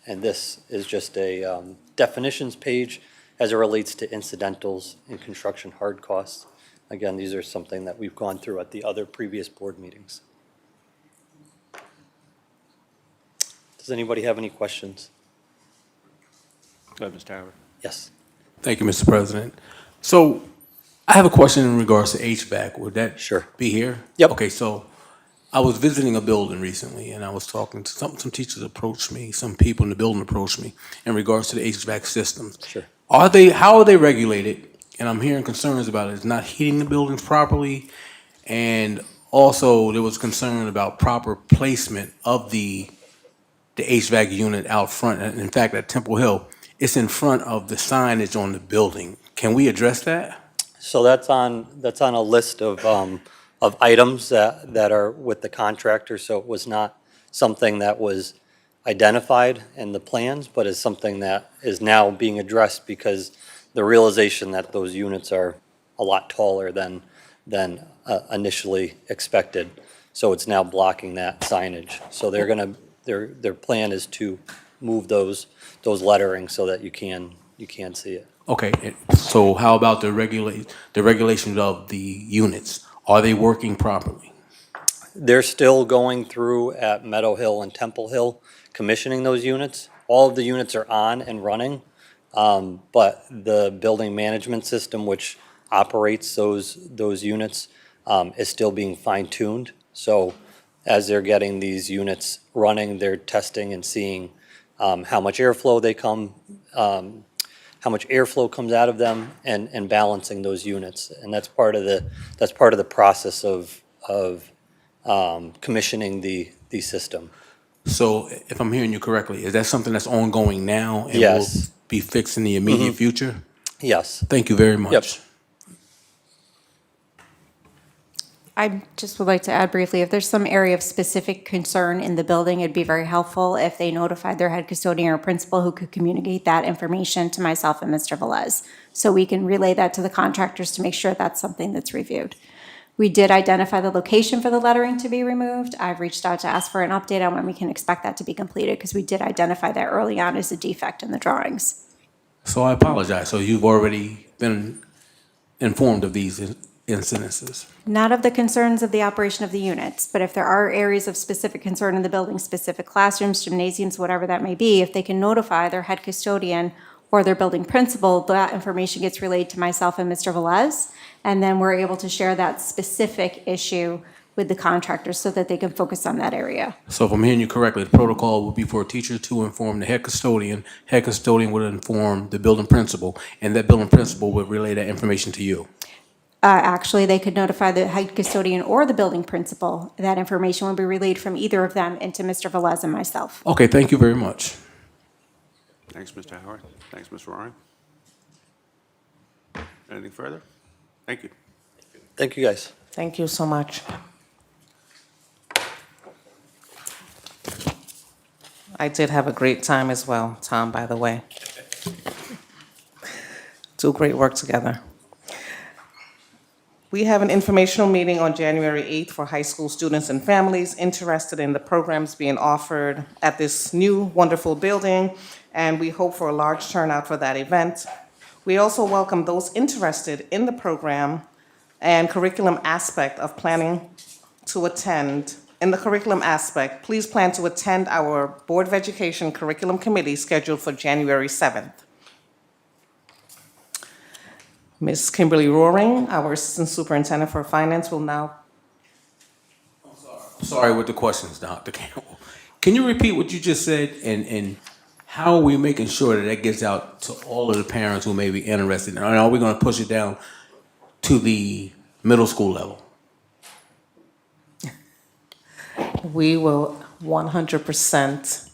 And this is just a definitions page as it relates to incidentals and construction hard costs. Again, these are something that we've gone through at the other previous board meetings. Does anybody have any questions? Go ahead, Mr. Howard. Yes. Thank you, Mr. President. So I have a question in regards to HVAC. Would that Sure. be here? Yep. Okay, so I was visiting a building recently, and I was talking to some teachers approached me, some people in the building approached me in regards to the HVAC systems. Sure. How are they regulated? And I'm hearing concerns about it not heating the buildings properly, and also there was concern about proper placement of the HVAC unit out front. And in fact, at Temple Hill, it's in front of the signage on the building. Can we address that? So that's on a list of items that are with the contractor. So it was not something that was identified in the plans, but is something that is now being addressed because the realization that those units are a lot taller than initially expected. So it's now blocking that signage. So their plan is to move those lettering so that you can see it. Okay, so how about the regulations of the units? Are they working properly? They're still going through at Meadow Hill and Temple Hill, commissioning those units. All of the units are on and running, but the building management system, which operates those units, is still being fine-tuned. So as they're getting these units running, they're testing and seeing how much airflow comes out of them and balancing those units. And that's part of the process of commissioning the system. So if I'm hearing you correctly, is that something that's ongoing now and Yes. will be fixed in the immediate future? Yes. Thank you very much. Yep. I just would like to add briefly, if there's some area of specific concern in the building, it'd be very helpful if they notified their head custodian or principal who could communicate that information to myself and Mr. Velez. So we can relay that to the contractors to make sure that's something that's reviewed. We did identify the location for the lettering to be removed. I've reached out to ask for an update on when we can expect that to be completed because we did identify that early on as a defect in the drawings. So I apologize. So you've already been informed of these incidences? Not of the concerns of the operation of the units, but if there are areas of specific concern in the building, specific classrooms, gymnasiums, whatever that may be, if they can notify their head custodian or their building principal, that information gets relayed to myself and Mr. Velez, and then we're able to share that specific issue with the contractors so that they can focus on that area. So if I'm hearing you correctly, the protocol would be for a teacher to inform the head custodian would inform the building principal, and that building principal would relay that information to you. Actually, they could notify the head custodian or the building principal. That information will be relayed from either of them into Mr. Velez and myself. Okay, thank you very much. Thanks, Mr. Howard. Thanks, Ms. Roaring. Anything further? Thank you. Thank you, guys. Thank you so much. I did have a great time as well, Tom, by the way. Do great work together. We have an informational meeting on January 8th for high school students and families interested in the programs being offered at this new wonderful building, and we hope for a large turnout for that event. We also welcome those interested in the program and curriculum aspect of planning to attend. In the curriculum aspect, please plan to attend our Board of Education Curriculum Committee scheduled for January 7th. Ms. Kimberly Roaring, our Assistant Superintendent for Finance, will now. Sorry with the questions, Dr. Campbell. Can you repeat what you just said, and how are we making sure that that gets out to all of the parents who may be interested? And are we going to push it down to the middle school level? We will 100%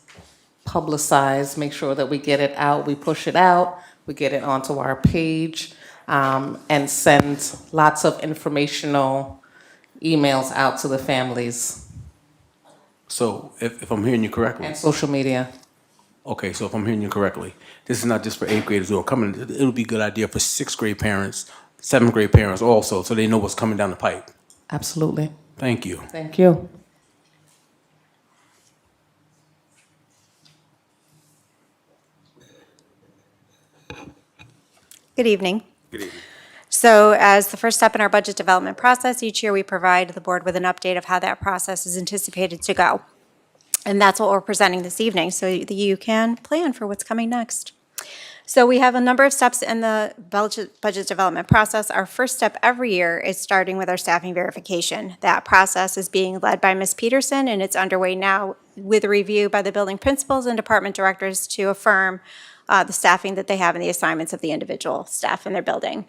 publicize, make sure that we get it out, we push it out, we get it onto our page, and send lots of informational emails out to the families So if I'm hearing you correctly. and social media. Okay, so if I'm hearing you correctly, this is not just for eighth graders who are coming. It would be a good idea for sixth grade parents, seventh grade parents also, so they know what's coming down the pipe. Absolutely. Thank you. Thank you. Good evening. Good evening. So as the first step in our budget development process, each year we provide the board with an update of how that process is anticipated to go. And that's what we're presenting this evening, so that you can plan for what's coming next. So we have a number of steps in the budget development process. Our first step every year is starting with our staffing verification. That process is being led by Ms. Peterson, and it's underway now with a review by the building principals and department directors to affirm the staffing that they have and the assignments of the individual staff in their building.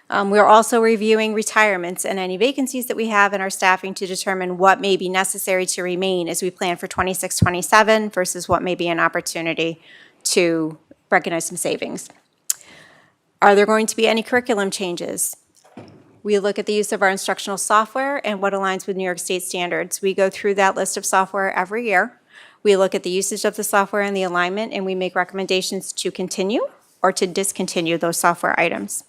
We're also reviewing retirements and any vacancies that we have in our staffing to determine what may be necessary to remain as we plan for 26-27 versus what may be an opportunity to recognize some savings. Are there going to be any curriculum changes? We look at the use of our instructional software and what aligns with New York State standards. We go through that list of software every year. We look at the usage of the software and the alignment, and we make recommendations to continue or to discontinue those software items.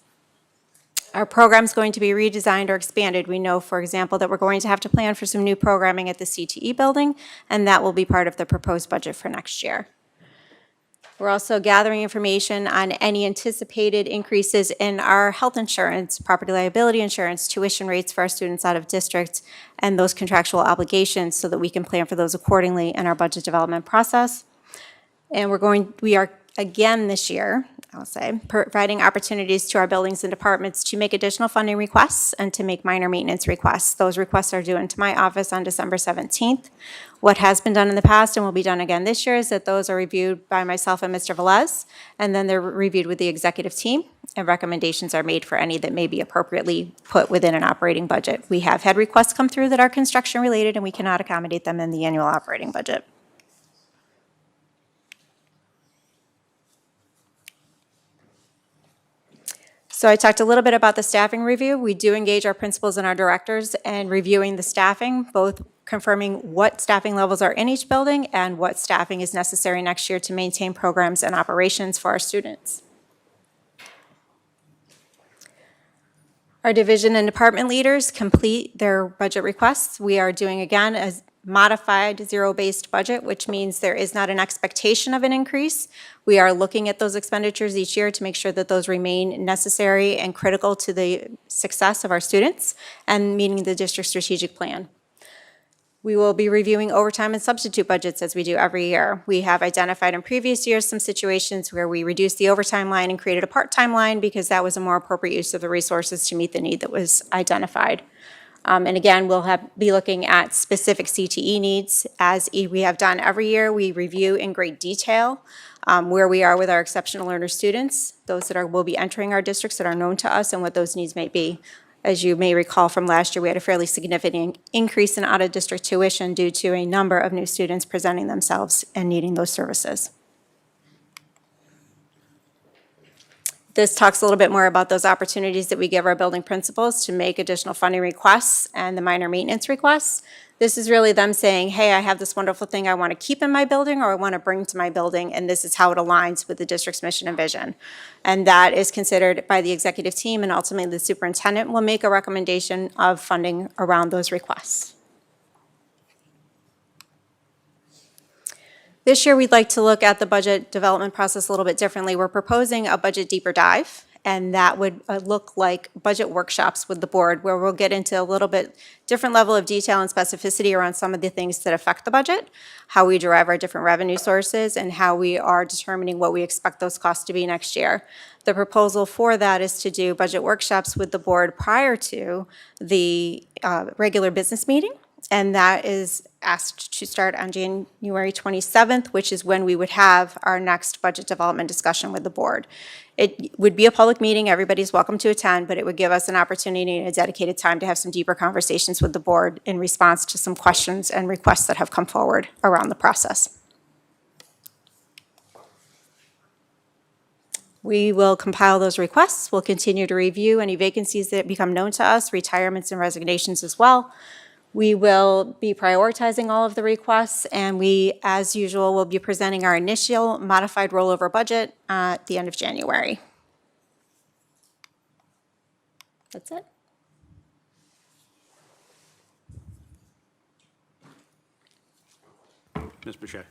Our program's going to be redesigned or expanded. We know, for example, that we're going to have to plan for some new programming at the CTE building, and that will be part of the proposed budget for next year. We're also gathering information on any anticipated increases in our health insurance, property liability insurance, tuition rates for our students out of district, and those contractual obligations so that we can plan for those accordingly in our budget development process. And we are again this year, I'll say, providing opportunities to our buildings and departments to make additional funding requests and to make minor maintenance requests. Those requests are due into my office on December 17th. What has been done in the past and will be done again this year is that those are reviewed by myself and Mr. Velez, and then they're reviewed with the executive team, and recommendations are made for any that may be appropriately put within an operating budget. We have had requests come through that are construction related, and we cannot accommodate them in the annual operating budget. So I talked a little bit about the staffing review. We do engage our principals and our directors in reviewing the staffing, both confirming what staffing levels are in each building and what staffing is necessary next year to maintain programs and operations for our students. Our division and department leaders complete their budget requests. We are doing, again, a modified zero-based budget, which means there is not an expectation of an increase. We are looking at those expenditures each year to make sure that those remain necessary and critical to the success of our students and meeting the district strategic plan. We will be reviewing overtime and substitute budgets as we do every year. We have identified in previous years some situations where we reduced the overtime line and created a part-time line because that was a more appropriate use of the resources to meet the need that was identified. And again, we'll be looking at specific CTE needs. As we have done every year, we review in great detail where we are with our exceptional learner students, those that will be entering our districts that are known to us, and what those needs may be. As you may recall from last year, we had a fairly significant increase in out-of-district tuition due to a number of new students presenting themselves and needing those services. This talks a little bit more about those opportunities that we give our building principals to make additional funding requests and the minor maintenance requests. This is really them saying, hey, I have this wonderful thing I want to keep in my building or I want to bring to my building, and this is how it aligns with the district's mission and vision. And that is considered by the executive team, and ultimately the superintendent will make a recommendation of funding around those requests. This year, we'd like to look at the budget development process a little bit differently. We're proposing a budget deeper dive, and that would look like budget workshops with the board, where we'll get into a little bit different level of detail and specificity around some of the things that affect the budget, how we derive our different revenue sources, and how we are determining what we expect those costs to be next year. The proposal for that is to do budget workshops with the board prior to the regular business meeting. And that is asked to start on January 27th, which is when we would have our next budget development discussion with the board. It would be a public meeting, everybody's welcome to attend, but it would give us an opportunity and a dedicated time to have some deeper conversations with the board in response to some questions and requests that have come forward around the process. We will compile those requests. We'll continue to review any vacancies that become known to us, retirements and resignations as well. We will be prioritizing all of the requests, and we, as usual, will be presenting our initial modified rollover budget at the end of January. That's it. Ms. Boucher.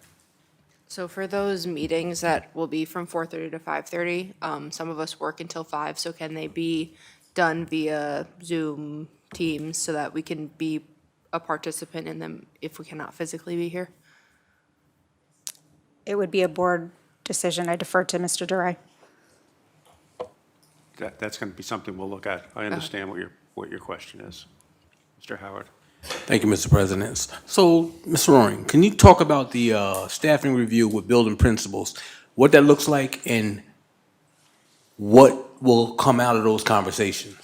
So for those meetings that will be from 4:30 to 5:30, some of us work until 5, so can they be done via Zoom, Teams, so that we can be a participant in them if we cannot physically be here? It would be a board decision. I defer to Mr. Duray. That's going to be something we'll look at. I understand what your question is. Mr. Howard. Thank you, Mr. President. So, Ms. Roaring, can you talk about the staffing review with building principals, what that looks like, and what will come out of those conversations?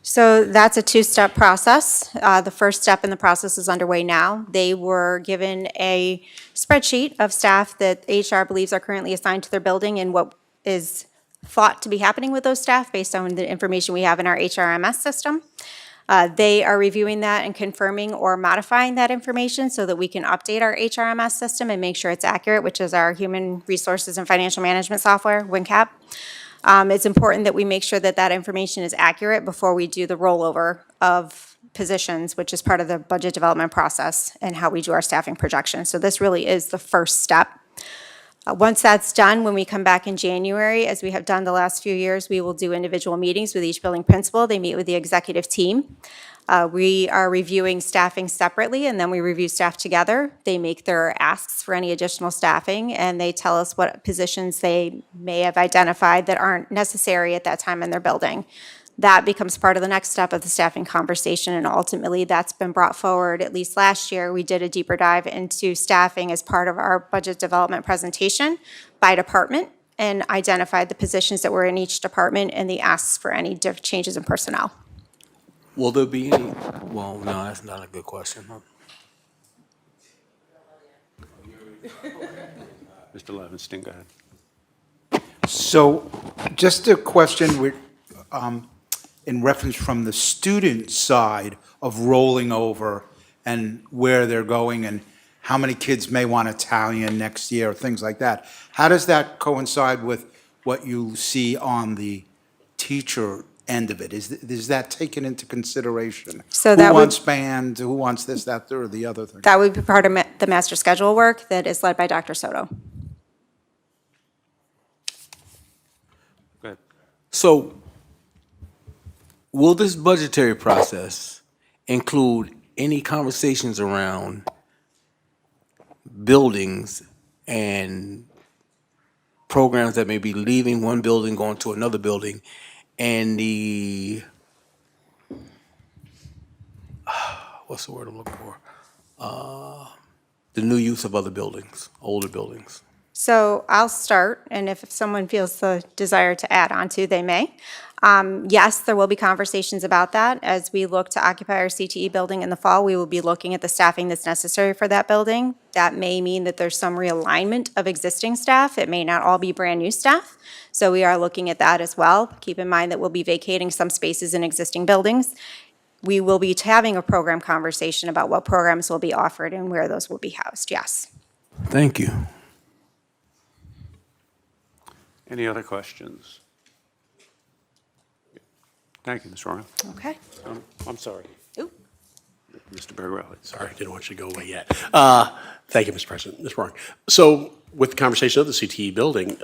So that's a two-step process. The first step in the process is underway now. They were given a spreadsheet of staff that HR believes are currently assigned to their building and what is thought to be happening with those staff based on the information we have in our HRMS system. They are reviewing that and confirming or modifying that information so that we can update our HRMS system and make sure it's accurate, which is our Human Resources and Financial Management Software, WinCap. It's important that we make sure that that information is accurate before we do the rollover of positions, which is part of the budget development process and how we do our staffing projections. So this really is the first step. Once that's done, when we come back in January, as we have done the last few years, we will do individual meetings with each building principal. They meet with the executive team. We are reviewing staffing separately, and then we review staff together. They make their asks for any additional staffing, and they tell us what positions they may have identified that aren't necessary at that time in their building. That becomes part of the next step of the staffing conversation, and ultimately that's been brought forward. At least last year, we did a deeper dive into staffing as part of our budget development presentation by department and identified the positions that were in each department and the asks for any changes in personnel. Will there be any, well, no, that's not a good question. Mr. Levinstein, go ahead. So just a question in reference from the student side of rolling over and where they're going and how many kids may want Italian next year, things like that. How does that coincide with what you see on the teacher end of it? Is that taken into consideration? So that who would- wants band, who wants this, that, or the other thing? That would be part of the master schedule work that is led by Dr. Soto. Go ahead. So, will this budgetary process include any conversations around buildings and programs that may be leaving one building, going to another building, and the what's the word I'm looking for? The new use of other buildings, older buildings. So I'll start, and if someone feels the desire to add on to, they may. Yes, there will be conversations about that. As we look to occupy our CTE building in the fall, we will be looking at the staffing that's necessary for that building. That may mean that there's some realignment of existing staff. It may not all be brand-new staff. So we are looking at that as well. Keep in mind that we'll be vacating some spaces in existing buildings. We will be having a program conversation about what programs will be offered and where those will be housed, yes. Thank you. Any other questions? Thank you, Ms. Roman. Okay. I'm sorry. Ooh. Mr. Bergarelli. Sorry, didn't want you to go away yet. Thank you, Mr. President. Ms. Warren. So with the conversation of the CTE building,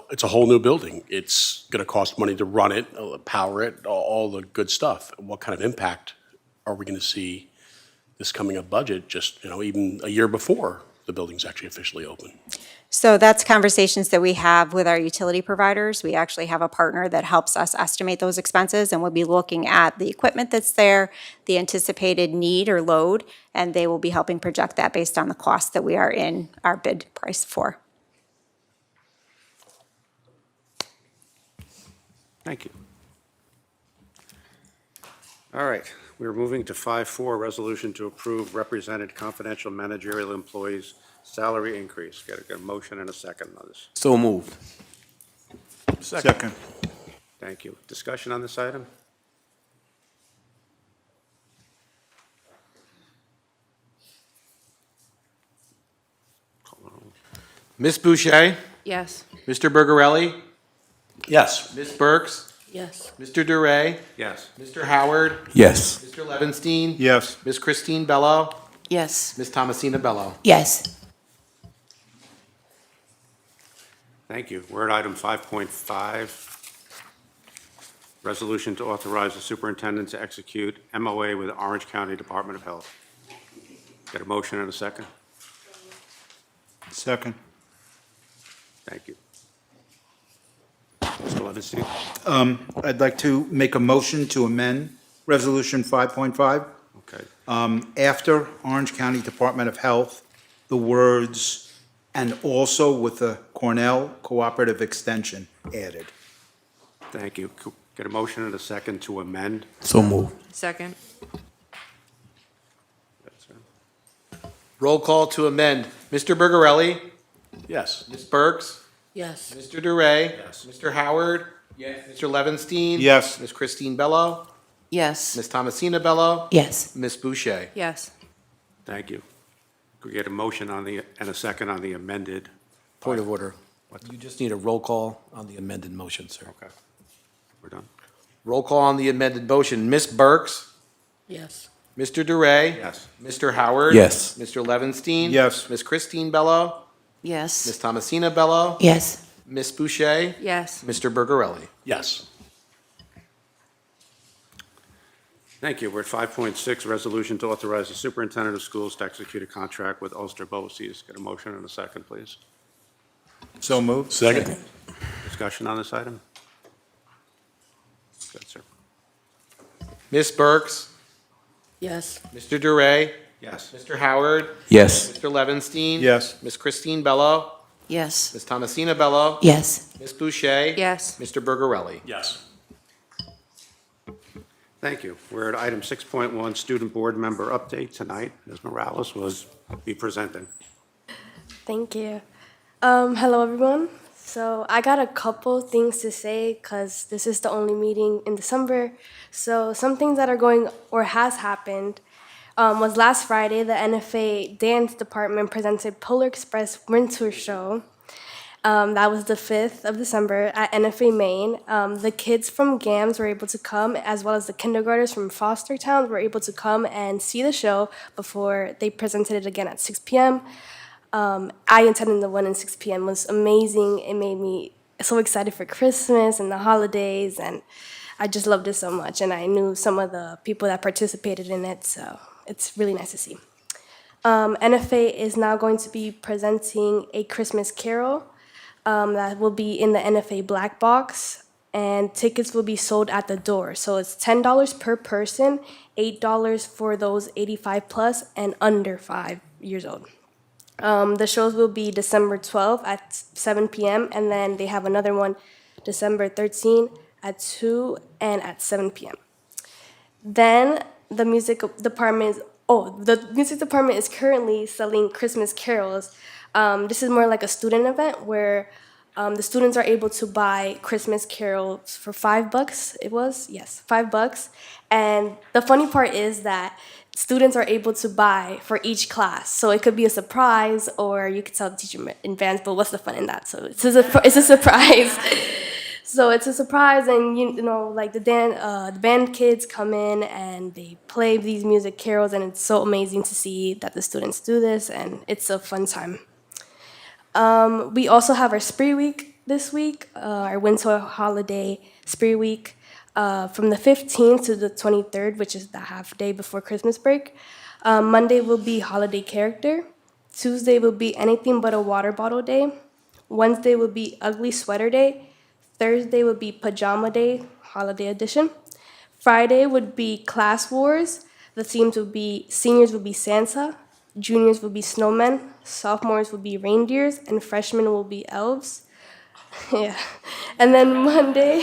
it's a whole new building. It's going to cost money to run it, power it, all the good stuff. What kind of impact are we going to see this coming up budget just, even a year before the building's actually officially open? So that's conversations that we have with our utility providers. We actually have a partner that helps us estimate those expenses, and we'll be looking at the equipment that's there, the anticipated need or load, and they will be helping project that based on the cost that we are in our bid price for. Thank you. All right, we're moving to 5.4, resolution to approve represented confidential managerial employees' salary increase. Got a motion and a second on this. So moved. Second. Thank you. Discussion on this item? Ms. Boucher, Yes. Mr. Bergarelli, Yes. Ms. Burks, Yes. Mr. Duray, Yes. Mr. Howard, Yes. Mr. Levinstein, Yes. Ms. Christine Bello, Yes. Ms. Thomasina Bello. Yes. Thank you. We're at item 5.5, resolution to authorize the superintendent to execute MOA with Orange County Department of Health. Got a motion and a second? Second. Thank you. Mr. Levinstein? I'd like to make a motion to amend Resolution 5.5. Okay. After Orange County Department of Health, the words, "and also with the Cornell Cooperative Extension" added. Thank you. Get a motion and a second to amend? So moved. Second. Roll call to amend. Mr. Bergarelli, Yes. Ms. Burks, Yes. Mr. Duray, Yes. Mr. Howard, Mr. Levinstein. Yes. Ms. Christine Bello, Yes. Ms. Thomasina Bello, Yes. Ms. Boucher. Yes. Thank you. Could we get a motion on the, and a second on the amended? Point of order. You just need a roll call on the amended motion, sir. Okay. We're done? Roll call on the amended motion. Ms. Burks, Yes. Mr. Duray. Yes. Mr. Howard. Yes. Mr. Levinstein. Yes. Ms. Christine Bello, Yes. Ms. Thomasina Bello, Yes. Ms. Boucher, Yes. Mr. Bergarelli. Yes. Thank you. We're at 5.6, resolution to authorize the superintendent of schools to execute a contract with Ulster BOCES. Get a motion and a second, please. So moved. Second. Discussion on this item? Good, sir. Ms. Burks, Yes. Mr. Duray, Yes. Mr. Howard, Yes. Mr. Levinstein. Yes. Ms. Christine Bello, Yes. Ms. Thomasina Bello, Yes. Ms. Boucher. Yes. Mr. Bergarelli. Yes. Thank you. We're at item 6.1, student board member update tonight. Ms. Morales will be presenting. Thank you. Hello, everyone. So I got a couple things to say because this is the only meeting in December. So some things that are going or has happened was last Friday, the NFA dance department presented Polar Express Winter Show. That was the 5th of December at NFA Main. The kids from GAMS were able to come, as well as the kindergartners from Foster Towns were able to come and see the show before they presented it again at 6 p.m. I attended the one at 6 p.m. It was amazing. It made me so excited for Christmas and the holidays, and I just loved it so much. And I knew some of the people that participated in it, so it's really nice to see. NFA is now going to be presenting A Christmas Carol that will be in the NFA Black Box, and tickets will be sold at the door. So it's $10 per person, $8 for those 85 plus and under 5 years old. The shows will be December 12th at 7 p.m. and then they have another one December 13th at 2 and at 7 p.m. Then the music department is currently selling Christmas carols. This is more like a student event where the students are able to buy Christmas carols for $5. It was, yes, $5. And the funny part is that students are able to buy for each class. So it could be a surprise, or you could tell the teacher in advance, but what's the fun in that? So it's a surprise. So it's a surprise, and you know, like the band kids come in and they play these music carols, and it's so amazing to see that the students do this, and it's a fun time. We also have our Spree Week this week, our winter holiday Spree Week, from the 15th to the 23rd, which is the half day before Christmas break. Monday will be holiday character. Tuesday will be anything but a water bottle day. Wednesday will be ugly sweater day. Thursday would be pajama day, holiday edition. Friday would be class wars. The themes would be seniors would be Santa, juniors would be snowmen, sophomores would be reindeers, and freshmen will be elves. Yeah. And then Monday,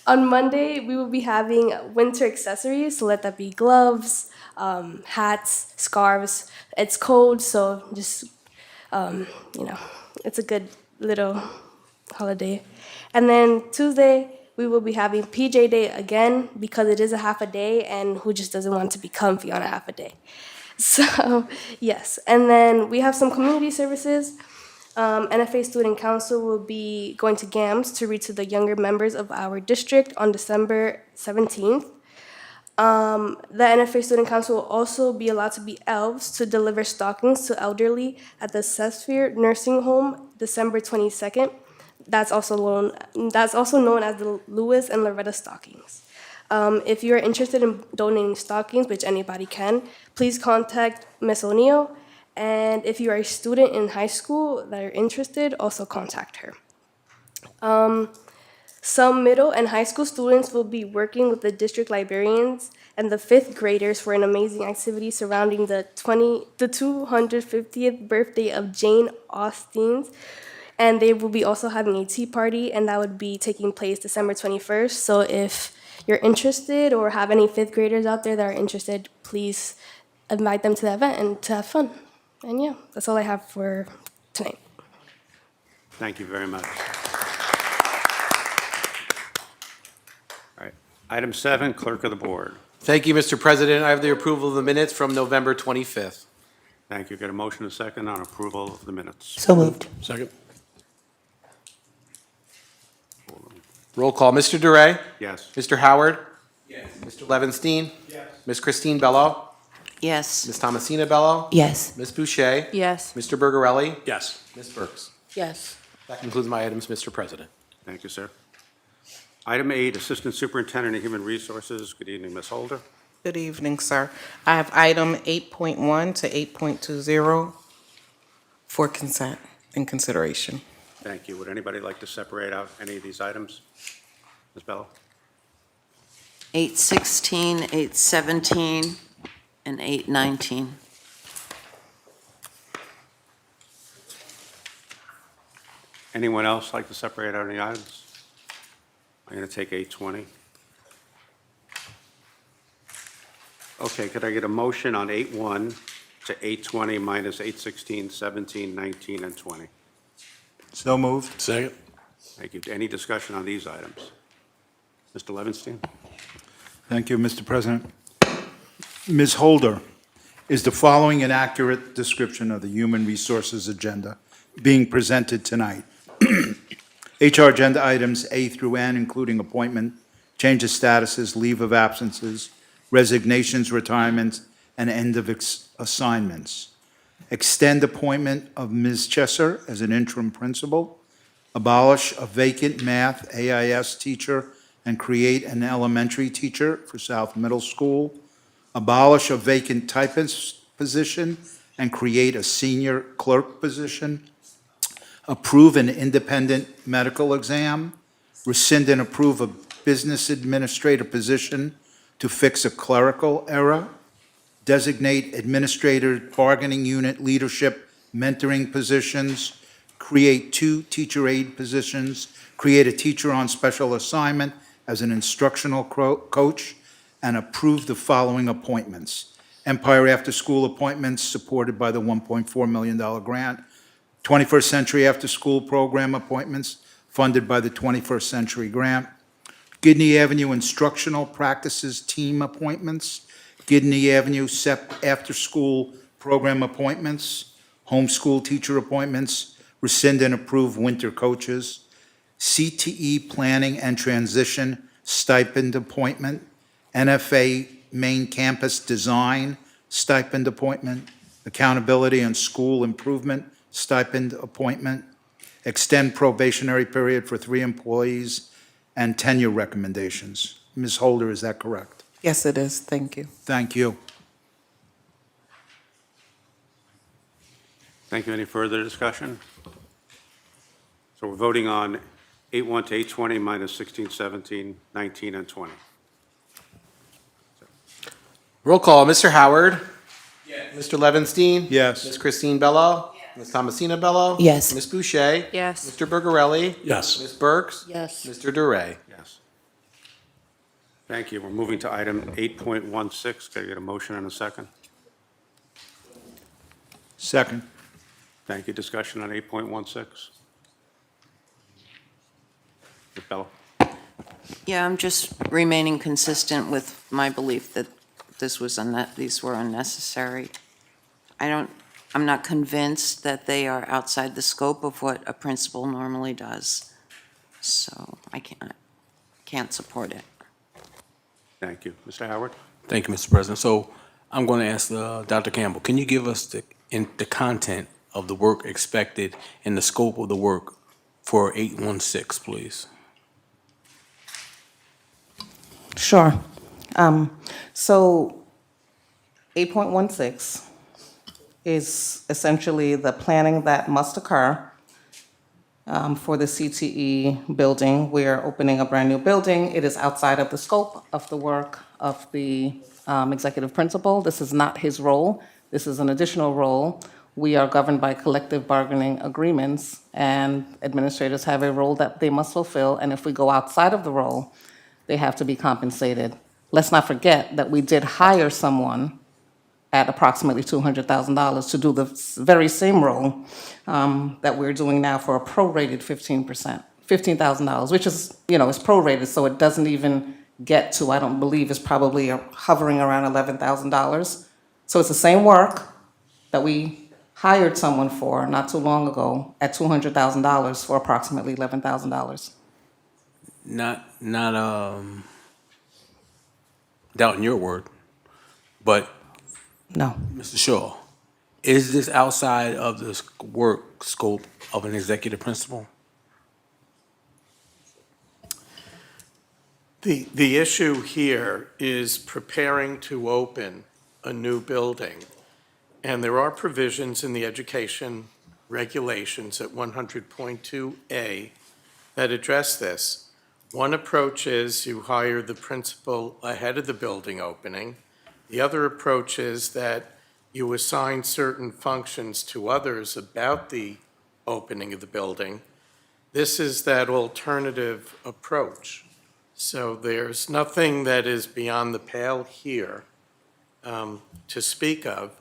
on Monday, we will be having winter accessories. So let that be gloves, hats, scarves. It's cold, so just, it's a good little holiday. And then Tuesday, we will be having PJ Day again because it is a half a day, and who just doesn't want to be comfy on a half a day? So, yes. And then we have some community services. NFA Student Council will be going to GAMS to read to the younger members of our district on December 17th. The NFA Student Council will also be allowed to be elves to deliver stockings to elderly at the Sesphere Nursing Home December 22nd. That's also known as the Lewis and Loretta stockings. If you're interested in donating stockings, which anybody can, please contact Ms. O'Neill. And if you are a student in high school that are interested, also contact her. Some middle and high school students will be working with the district librarians and the 5th graders for an amazing activity surrounding the 250th birthday of Jane Austen's. And they will be also having a tea party, and that would be taking place December 21st. So if you're interested or have any 5th graders out there that are interested, please invite them to the event and to have fun. And yeah, that's all I have for tonight. Thank you very much. All right. Item 7, Clerk of the Board. Thank you, Mr. President. I have the approval of the minutes from November 25th. Thank you. Got a motion and a second on approval of the minutes. So moved. Second. Roll call. Mr. DeRay? Yes. Mr. Howard? Yes. Mr. Levinstein? Yes. Ms. Christine Bello? Yes. Ms. Thomasina Bello? Yes. Ms. Boucher? Yes. Mr. Bergarelli? Yes. Ms. Burks? Yes. That concludes my items, Mr. President. Thank you, sir. Item 8, Assistant Superintendent of Human Resources. Good evening, Ms. Holder. Good evening, sir. I have item 8.1 to 8.20 for consent and consideration. Thank you. Would anybody like to separate out any of these items? Ms. Bello? 8:16, 8:17, and 8:19. Anyone else like to separate out any items? I'm going to take 8:20. Okay, could I get a motion on 8:1 to 8:20 minus 8:16, 17, 19, and 20? So moved. Second. Thank you. Any discussion on these items? Mr. Levinstein? Thank you, Mr. President. Ms. Holder, is the following an accurate description of the Human Resources agenda being presented tonight? HR agenda items A through N, including appointment, change of statuses, leave of absences, resignations, retirements, and end of assignments. Extend appointment of Ms. Chesser as an interim principal. Abolish a vacant math AIS teacher and create an elementary teacher for South Middle School. Abolish a vacant typist position and create a senior clerk position. Approve an independent medical exam. rescind and approve a business administrator position to fix a clerical error, designate administrator bargaining unit leadership mentoring positions, create 2 teacher aide positions, create a teacher on special assignment as an instructional coach, and approve the following appointments. Empire After School appointments supported by the $1.4 million grant. 21st Century After School Program appointments funded by the 21st Century Grant. Gidney Avenue Instructional Practices Team appointments. Gidney Avenue SEP After School Program appointments. Homeschool teacher appointments. Rescind and approve winter coaches. CTE Planning and Transition Stipend Appointment. NFA Main Campus Design Stipend Appointment. Accountability and School Improvement Stipend Appointment. Extend probationary period for 3 employees, and tenure recommendations. Ms. Holder, is that correct? Yes, it is. Thank you. Thank you. Thank you. Any further discussion? So we're voting on 8-1 to 8-20 minus 16, 17, 19, and 20. Roll call, Mr. Howard. Yes. Mr. Levinstein. Yes. Ms. Christine Bello. Yes. Ms. Thomasina Bello. Yes. Ms. Boucher. Yes. Mr. Bergarelli. Yes. Ms. Burks. Yes. Mr. Duray. Yes. Thank you. We're moving to item 8.16. Can I get a motion and a second? Second. Thank you. Discussion on 8.16. Ms. Bello? Yeah, I'm just remaining consistent with my belief that these were unnecessary. I'm not convinced that they are outside the scope of what a principal normally does. So I can't support it. Thank you. Mr. Howard? Thank you, Mr. President. So I'm going to ask Dr. Campbell, can you give us the content of the work expected and the scope of the work for 816, please? Sure. So 8.16 is essentially the planning that must occur for the CTE building. We are opening a brand-new building. It is outside of the scope of the work of the executive principal. This is not his role. This is an additional role. We are governed by collective bargaining agreements, and administrators have a role that they must fulfill, and if we go outside of the role, they have to be compensated. Let's not forget that we did hire someone at approximately $200,000 to do the very same role that we're doing now for a prorated 15,000, which is, is prorated, so it doesn't even get to, I don't believe, is probably hovering around $11,000. So it's the same work that we hired someone for not too long ago at $200,000 for approximately $11,000. Not doubting your word, but No. Mr. Shaw, is this outside of the work scope of an executive principal? The issue here is preparing to open a new building. And there are provisions in the education regulations at 100.2A that address this. One approach is you hire the principal ahead of the building opening. The other approach is that you assign certain functions to others about the opening of the building. This is that alternative approach. So there's nothing that is beyond the pale here to speak of.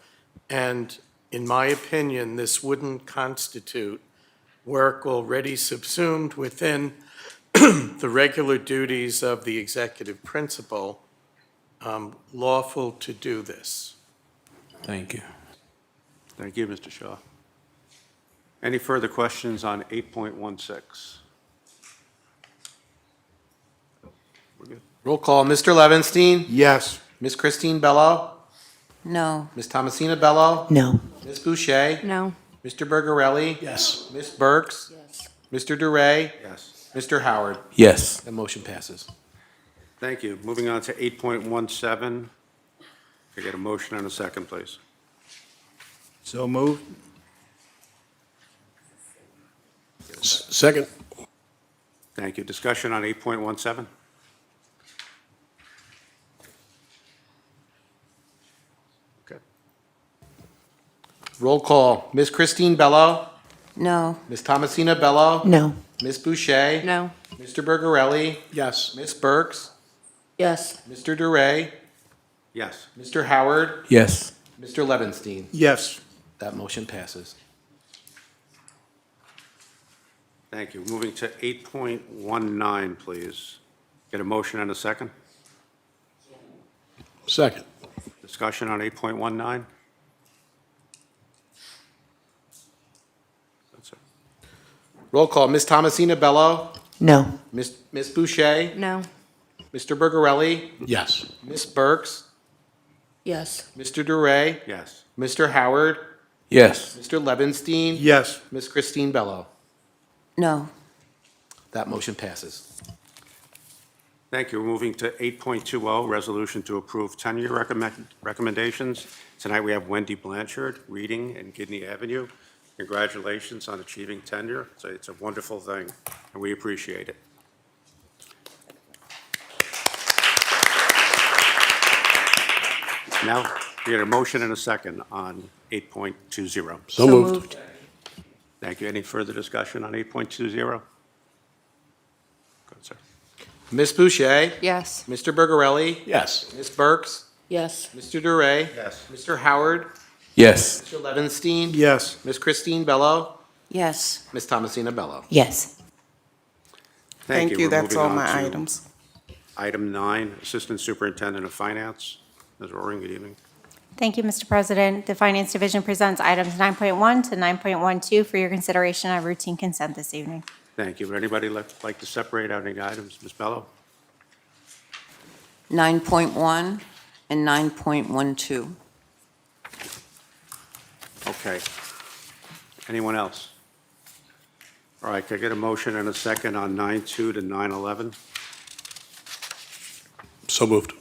And in my opinion, this wouldn't constitute work already subsumed within the regular duties of the executive principal, lawful to do this. Thank you. Thank you, Mr. Shaw. Any further questions on 8.16? We're good. Roll call, Mr. Levinstein. Yes. Ms. Christine Bello. No. Ms. Thomasina Bello. No. Ms. Boucher. No. Mr. Bergarelli. Yes. Ms. Burks. Yes. Mr. Duray. Yes. Mr. Howard. Yes. The motion passes. Thank you. Moving on to 8.17. Can I get a motion and a second, please? So moved. Second. Thank you. Discussion on 8.17? Okay. Roll call. Ms. Christine Bello? No. Ms. Thomasina Bello? No. Ms. Boucher? No. Mr. Bergarelli? Yes. Ms. Burks? Yes. Mr. Duray? Yes. Mr. Howard? Yes. Mr. Levinstein? Yes. That motion passes. Thank you. Moving to 8.19, please. Get a motion and a second? Second. Discussion on 8.19? That's it. Roll call. Ms. Thomasina Bello? No. Ms. Boucher? No. Mr. Bergarelli? Yes. Ms. Burks? Yes. Mr. Duray? Yes. Mr. Howard? Yes. Mr. Levinstein? Yes. Ms. Christine Bello? No. That motion passes. Thank you. We're moving to 8.20, resolution to approve tenure recommendations. Tonight we have Wendy Blanchard, Reading and Kidney Avenue. Congratulations on achieving tenure. It's a wonderful thing, and we appreciate it. Now, we get a motion and a second on 8.20. So moved. Thank you. Any further discussion on 8.20? Good, sir. Ms. Boucher? Yes. Mr. Bergarelli? Yes. Ms. Burks? Yes. Mr. Duray? Yes. Mr. Howard? Yes. Mr. Levinstein? Yes. Ms. Christine Bello? Yes. Ms. Thomasina Bello? Yes. Thank you. We're That's moving all on my to items. Item 9, Assistant Superintendent of Finance. Ms. Roaring, good evening. Thank you, Mr. President. The Finance Division presents items 9.1 to 9.12 for your consideration on routine consent this evening. Thank you. Would anybody like to separate out any items? Ms. Bello? 9.1 and 9.12. Okay. Anyone else? All right, can I get a motion and a second on 9.2 to 9.11? So moved.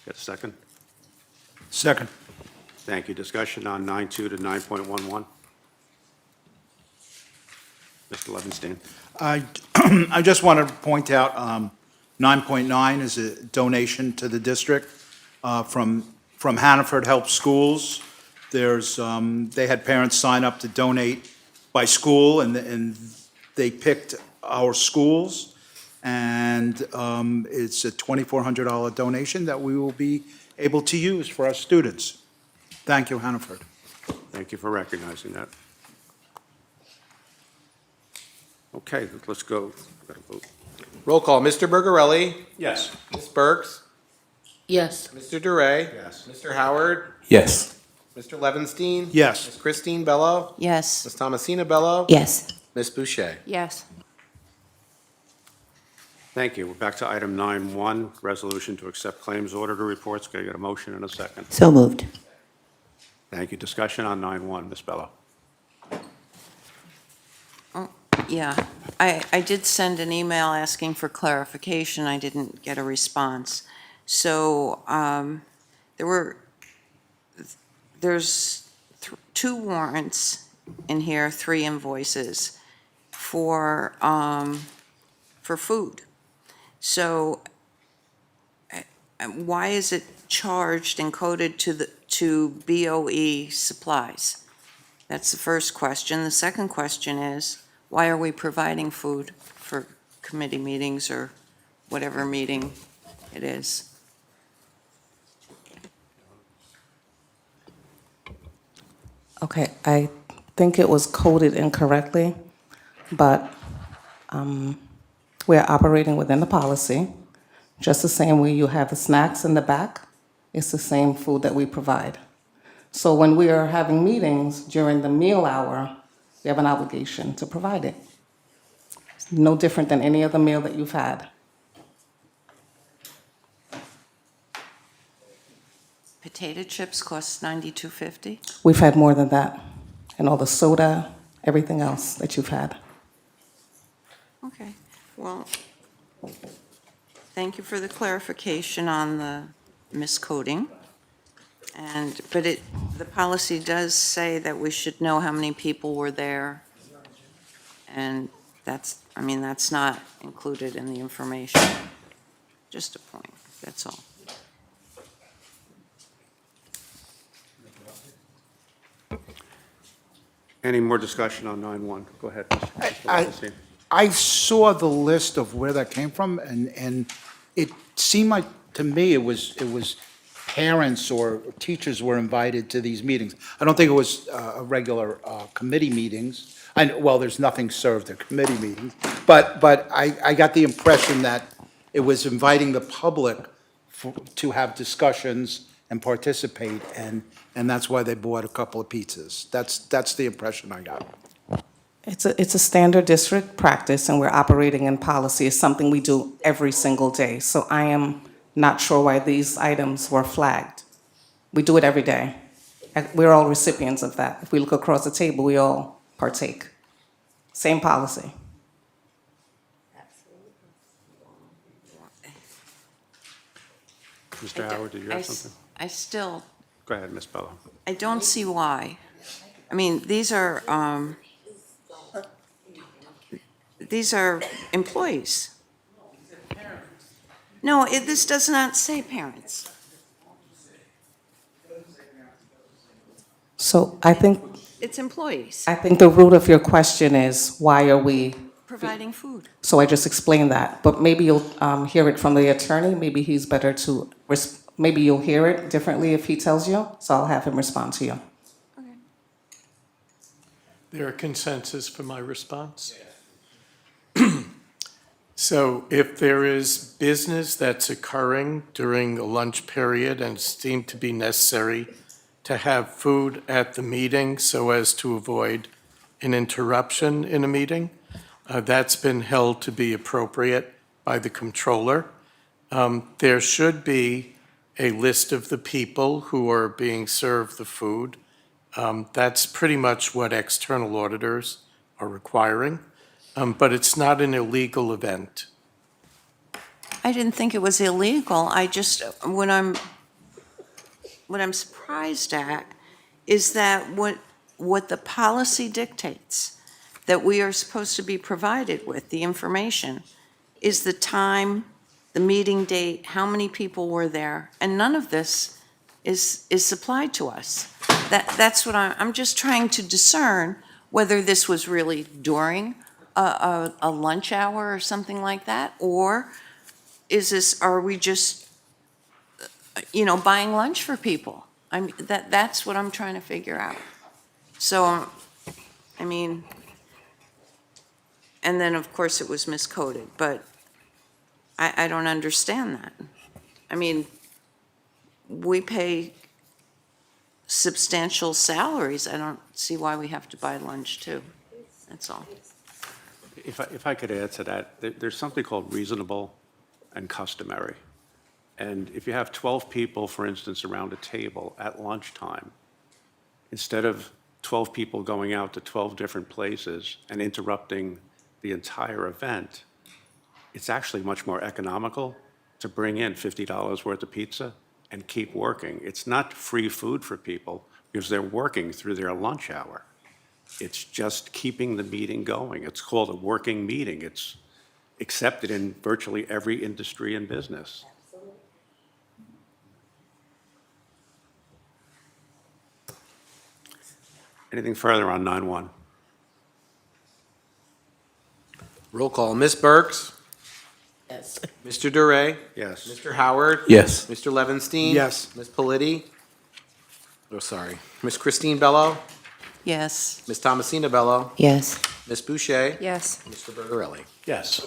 Get a second? Second. Thank you. Discussion on 9.2 to 9.11? Mr. Levinstein. I just want to point out 9.9 is a donation to the district from Hannaford Help Schools. They had parents sign up to donate by school, and they picked our schools. And it's a $2,400 donation that we will be able to use for our students. Thank you, Hannaford. Thank you for recognizing that. Okay, let's go. Gotta vote. Roll call. Mr. Bergarelli? Yes. Ms. Burks? Yes. Mr. Duray? Yes. Mr. Howard? Yes. Mr. Levinstein? Yes. Ms. Christine Bello? Yes. Ms. Thomasina Bello? Yes. Ms. Boucher? Yes. Thank you. We're back to item 9.1, resolution to accept claims auditor reports. Can I get a motion and a second? So moved. Thank you. Discussion on 9.1, Ms. Bello. Yeah, I did send an email asking for clarification. I didn't get a response. So there's 2 warrants in here, 3 invoices for food. So why is it charged and coded to BOE supplies? That's the first question. The second question is, why are we providing food for committee meetings or whatever meeting it is? Okay, I think it was coded incorrectly, but we're operating within the policy. Just the same way you have the snacks in the back, it's the same food that we provide. So when we are having meetings during the meal hour, we have an obligation to provide it. It's no different than any other meal that you've had. Potato chips cost $92.50? We've had more than that, and all the soda, everything else that you've had. Okay, well, thank you for the clarification on the miscoding. But the policy does say that we should know how many people were there. And that's not included in the information. Just a point, that's all. Any more discussion on 9-1? Go ahead. Mr. I- Levenstein. I saw the list of where that came from, and it seemed like, to me, it was parents or teachers were invited to these meetings. I don't think it was a regular committee meetings. Well, there's nothing served at committee meetings, but I got the impression that it was inviting the public to have discussions and participate, and that's why they bought a couple of pizzas. That's the impression I got. It's a standard district practice, and we're operating in policy. It's something we do every single day. So I am not sure why these items were flagged. We do it every day. And we're all recipients of that. If we look across the table, we all partake. Same policy. Mr. Howard, did you have something? I still, Go ahead, Ms. Bello. I don't see why. I mean, these are employees. No, this does not say parents. So I think It's employees the root of your question is, why are we? providing food. So I just explained that, but maybe you'll hear it from the attorney. Maybe he's better to, maybe you'll hear it differently if he tells you, so I'll have him respond to you. There a consensus for my response? So if there is business that's occurring during a lunch period and it's deemed to be necessary to have food at the meeting so as to avoid an interruption in a meeting, that's been held to be appropriate by the controller. There should be a list of the people who are being served the food. That's pretty much what external auditors are requiring, but it's not an illegal event. I didn't think it was illegal. I just, what I'm surprised at is that what the policy dictates, that we are supposed to be provided with, the information, is the time, the meeting date, how many people were there, and none of this is supplied to us. That's what I'm just trying to discern whether this was really during a lunch hour or something like that, or are we just, buying lunch for people? That's what I'm trying to figure out. So, and then, of course, it was miscoded, but I don't understand that. We pay substantial salaries. I don't see why we have to buy lunch, too. That's all. If I could add to that, there's something called reasonable and customary. And if you have 12 people, for instance, around a table at lunchtime, instead of 12 people going out to 12 different places and interrupting the entire event, it's actually much more economical to bring in $50 worth of pizza and keep working. It's not free food for people because they're working through their lunch hour. It's just keeping the meeting going. It's called a working meeting. It's accepted in virtually every industry and business. Anything further on 9-1? Roll call. Ms. Burks? Yes. Mr. Duray? Yes. Mr. Howard? Yes. Mr. Levenstein? Yes. Ms. Politi? Oh, sorry. Ms. Christine Bello? Yes. Ms. Thomasina Bello? Yes. Ms. Boucher? Yes. Mr. Bergarelli? Yes.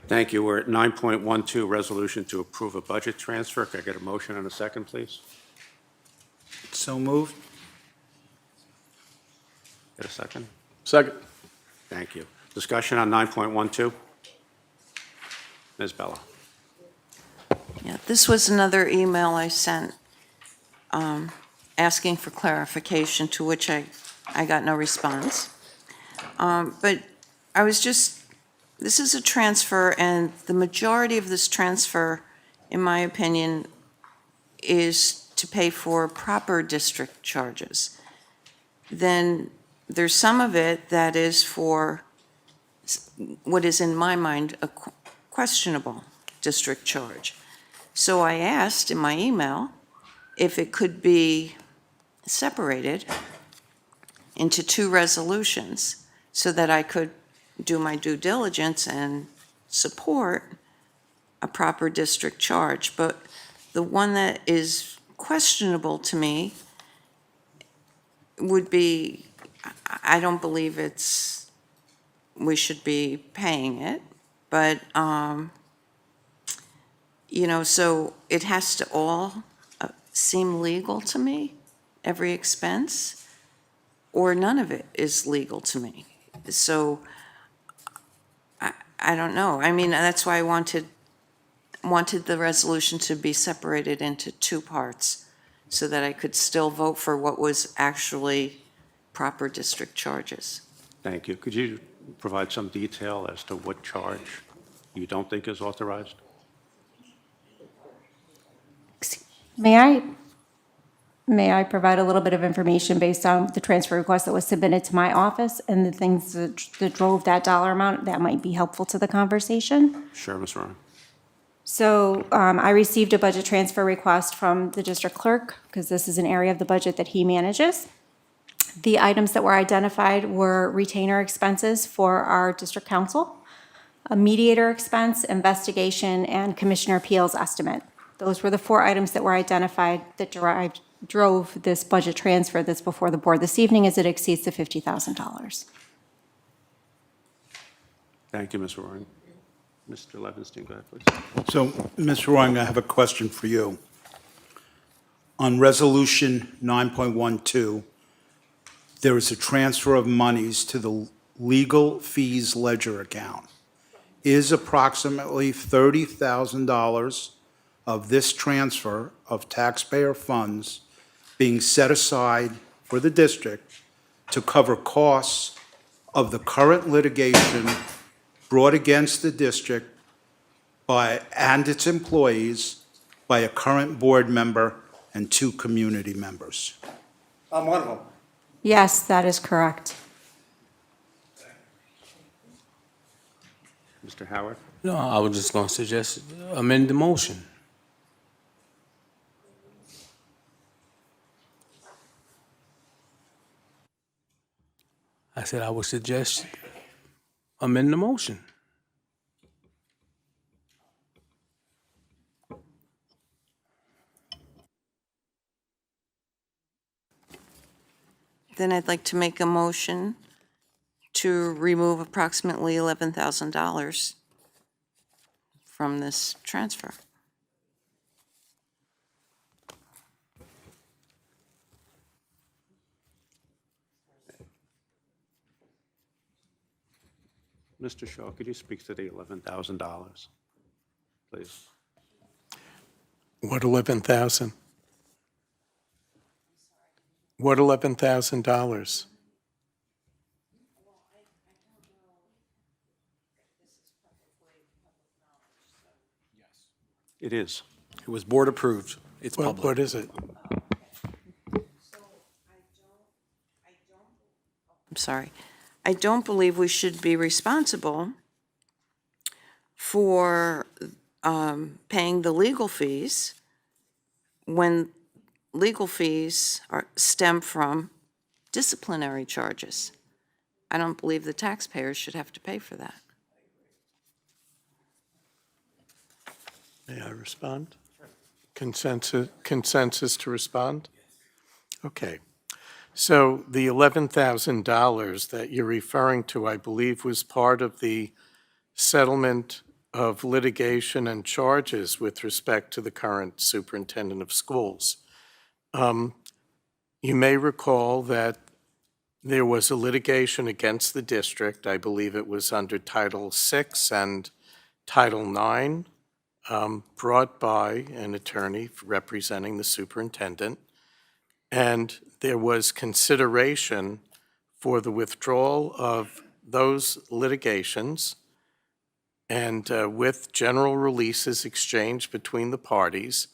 Thank you. We're at 9.12, resolution to approve a budget transfer. Can I get a motion and a second, please? So moved? Get a second? Second. Thank you. Discussion on 9.12? Ms. Bello. Yeah, this was another email I sent asking for clarification, to which I got no response. But I was just, this is a transfer, and the majority of this transfer, in my opinion, is to pay for proper district charges. Then there's some of it that is for what is in my mind a questionable district charge. So I asked in my email if it could be separated into two resolutions so that I could do my due diligence and support a proper district charge. But the one that is questionable to me would be, I don't believe we should be paying it, but, so it has to all seem legal to me, every expense, or none of it is legal to me. So I don't know. I mean, that's why I wanted the resolution to be separated into two parts so that I could still vote for what was actually proper district charges. Thank you. Could you provide some detail as to what charge you don't think is authorized? May I provide a little bit of information based on the transfer request that was submitted to my office and the things that drove that dollar amount that might be helpful to the conversation? Sure, Ms. Ryan. So I received a budget transfer request from the district clerk because this is an area of the budget that he manages. The items that were identified were retainer expenses for our district council, a mediator expense, investigation, and commissioner appeals estimate. Those were the 4 items that were identified that drove this budget transfer that's before the board this evening as it exceeds the $50,000. Thank you, Ms. Roaring. Mr. Levinstein, go ahead, please. So, Ms. Roaring, I have a question for you. On Resolution 9.12, there is a transfer of monies to the legal fees ledger account. Is approximately $30,000 of this transfer of taxpayer funds being set aside for the district to cover costs of the current litigation brought against the district and its employees by a current board member and 2 community members? I'm one of them. Yes, that is correct. Mr. Howard? No, I was just going to suggest amend the motion. I said I would suggest amend the motion. Then I'd like to make a motion to remove approximately $11,000 from this transfer. Mr. Shaw, could you speak to the $11,000, please? What 11,000? What $11,000? It is. It was board approved. It's public. What is it? I'm sorry. I don't believe we should be responsible for paying the legal fees when legal fees stem from disciplinary charges. I don't believe the taxpayers should have to pay for that. May I respond? Consensus to respond? Okay. So the $11,000 that you're referring to, I believe, was part of the settlement of litigation and charges with respect to the current superintendent of schools. You may recall that there was a litigation against the district. I believe it was under Title VI and Title IX, brought by an attorney representing the superintendent. And there was consideration for the withdrawal of those litigations and with general releases exchanged between the parties.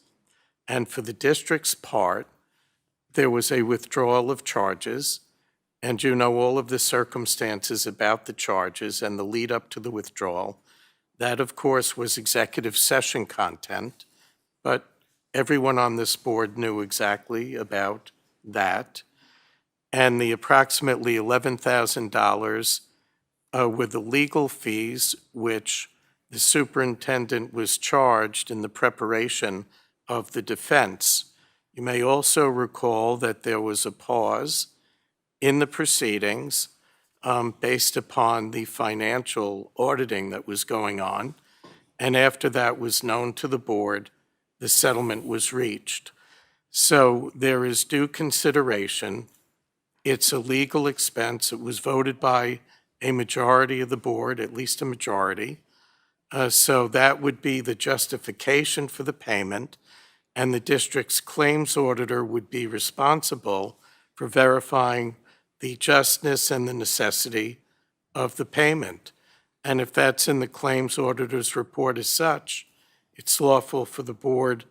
And for the district's part, there was a withdrawal of charges and you know all of the circumstances about the charges and the lead up to the withdrawal. That, of course, was executive session content, but everyone on this board knew exactly about that. And the approximately $11,000 were the legal fees which the superintendent was charged in the preparation of the defense. You may also recall that there was a pause in the proceedings based upon the financial auditing that was going on. And after that was known to the board, the settlement was reached. So there is due consideration. It's a legal expense. It was voted by a majority of the board, at least a majority. So that would be the justification for the payment, and the district's claims auditor would be responsible for verifying the justness and the necessity of the payment. And if that's in the claims auditor's report as such, it's lawful for the board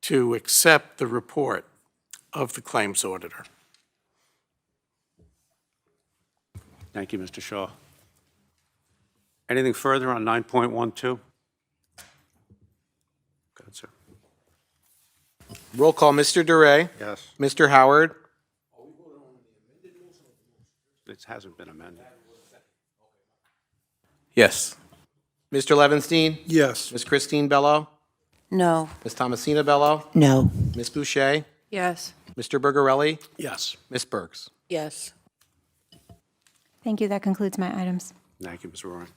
to accept the report of the claims auditor. Thank you, Mr. Shaw. Anything further on 9.12? Go ahead, sir. Roll call, Mr. DeRay. Yes. Mr. Howard. It hasn't been amended. Yes. Mr. Levinstein. Yes. Ms. Christine Bello. No. Ms. Thomasina Bello. No. Ms. Boucher. Yes. Mr. Bergarelli. Yes. Ms. Burks. Yes. Thank you. That concludes my items. Thank you, Ms. Rowan.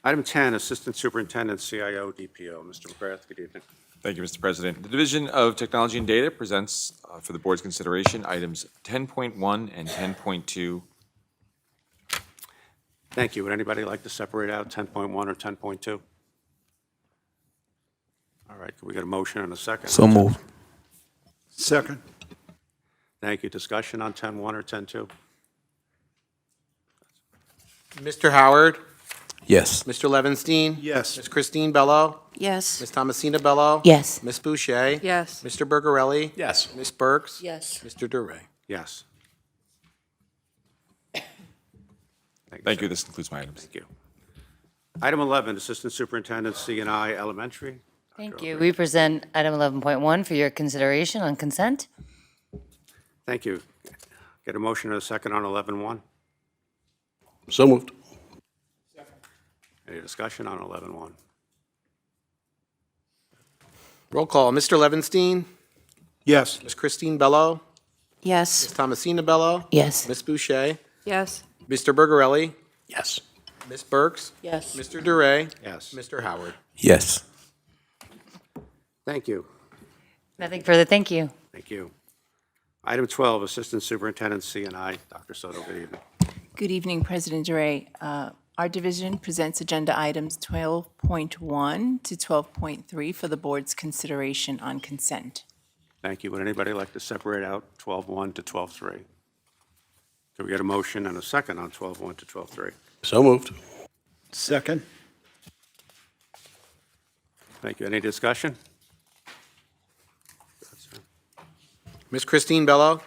Item 10, Assistant Superintendent, CIO, DPO. Mr. McGrath, good evening. Thank you, Mr. President. The Division of Technology and Data presents for the board's consideration items 10.1 and 10.2. Thank you. Would anybody like to separate out 10.1 or 10.2? All right, can we get a motion and a second? So moved. Second. Thank you. Discussion on 10.1 or 10.2? Mr. Howard. Yes. Mr. Levinstein. Yes. Ms. Christine Bello. Yes. Ms. Thomasina Bello. Yes. Ms. Boucher. Yes. Mr. Bergarelli. Yes. Ms. Burks. Yes. Mr. DeRay. Yes. Thank you. This concludes my items. Thank you. Item 11, Assistant Superintendent, C&I Elementary. Thank you. We present item 11.1 for your consideration on consent. Thank you. Get a motion and a second on 11.1? So moved. Any discussion on 11.1? Roll call, Mr. Levinstein. Yes. Ms. Christine Bello. Yes. Ms. Thomasina Bello. Yes. Ms. Boucher. Yes. Mr. Bergarelli. Yes. Ms. Burks. Yes. Mr. DeRay. Yes. Mr. Howard. Yes. Thank you. Nothing further. Thank you. Thank you. Item 12, Assistant Superintendent, C&I. Dr. Soto, good evening. Good evening, President DeRay. Our division presents agenda items 12.1 to 12.3 for the board's consideration on consent. Thank you. Would anybody like to separate out 12.1 to 12.3? Can we get a motion and a second on 12.1 to 12.3? So moved. Second. Thank you. Any discussion? Ms. Christine Bello.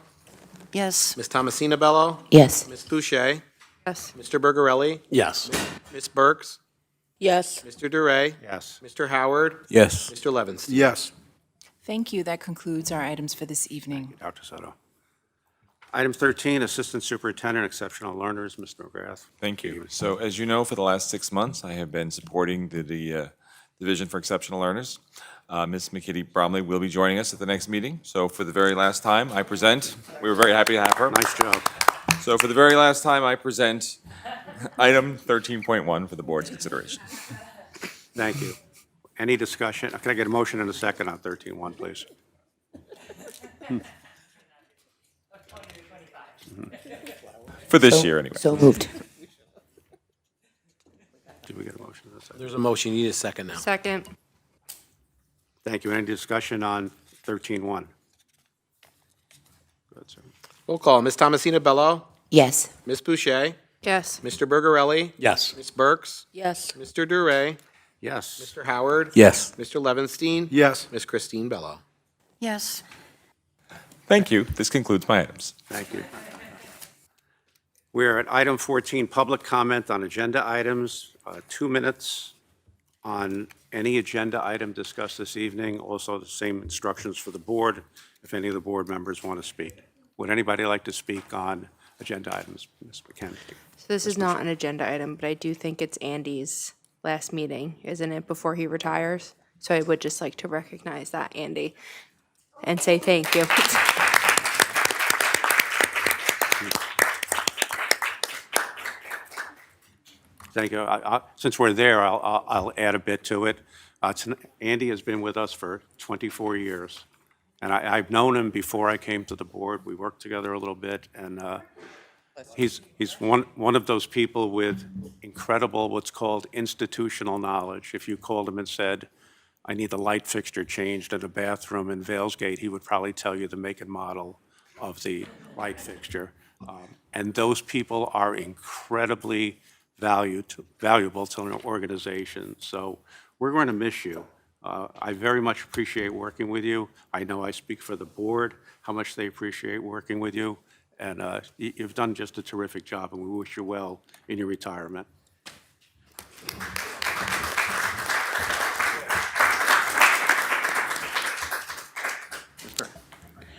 Yes. Ms. Thomasina Bello. Yes. Ms. Boucher. Yes. Mr. Bergarelli. Yes. Ms. Burks. Yes. Mr. DeRay. Yes. Mr. Howard. Yes. Mr. Levinstein. Yes. Thank you. That concludes our items for this evening. Dr. Soto. Item 13, Assistant Superintendent, Exceptional Learners, Mr. McGrath. Thank you. So as you know, for the last 6 months, I have been supporting the Division for Exceptional Learners. Ms. McKitty Bromley will be joining us at the next meeting. So for the very last time, I present, we were very happy to have her. Nice job. So for the very last time, I present item 13.1 for the board's consideration. Thank you. Any discussion? Can I get a motion and a second on 13.1, please? For this year, anyway. So moved. Did we get a motion and a second? There's a motion. You need a second now. Second. Thank you. Any discussion on 13.1? Go ahead, sir. Roll call, Ms. Thomasina Bello. Yes. Ms. Boucher. Yes. Mr. Bergarelli. Yes. Ms. Burks. Yes. Mr. DeRay. Yes. Mr. Howard. Yes. Mr. Levinstein. Yes. Ms. Christine Bello. Yes. Thank you. This concludes my items. Thank you. We're at item 14, public comment on agenda items, 2 minutes on any agenda item discussed this evening. Also, the same instructions for the board, if any of the board members want to speak. Would anybody like to speak on agenda items? Ms. McKenna? So this is not an agenda item, but I do think it's Andy's last meeting, isn't it, before he retires? So I would just like to recognize that, Andy, and say thank you. Thank you. Since we're there, I'll add a bit to it. Andy has been with us for 24 years, and I've known him before I came to the board. We worked together a little bit, and he's one of those people with incredible what's called institutional knowledge. If you called him and said, I need the light fixture changed at a bathroom in Valesgate, he would probably tell you the make and model of the light fixture. And those people are incredibly valuable to an organization. So we're going to miss you. I very much appreciate working with you. I know I speak for the board, how much they appreciate working with you. And you've done just a terrific job, and we wish you well in your retirement.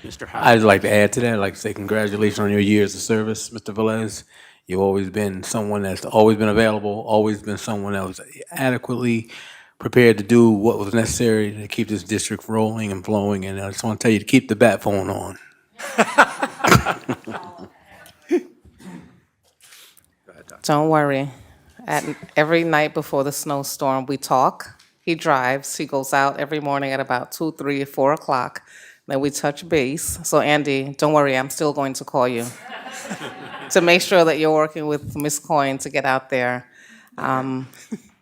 Mr. Haga. I'd like to add to that. I'd like to say congratulations on your years of service, Mr. Velez. You've always been someone that's always been available, always been someone that was adequately prepared to do what was necessary to keep this district rolling and flowing. And I just want to tell you to keep the bat phone on. Don't worry. Every night before the snowstorm, we talk. He drives. He goes out every morning at about 2, 3, 4 o'clock. Then we touch base. So Andy, don't worry, I'm still going to call you to make sure that you're working with Ms. Coyne to get out there.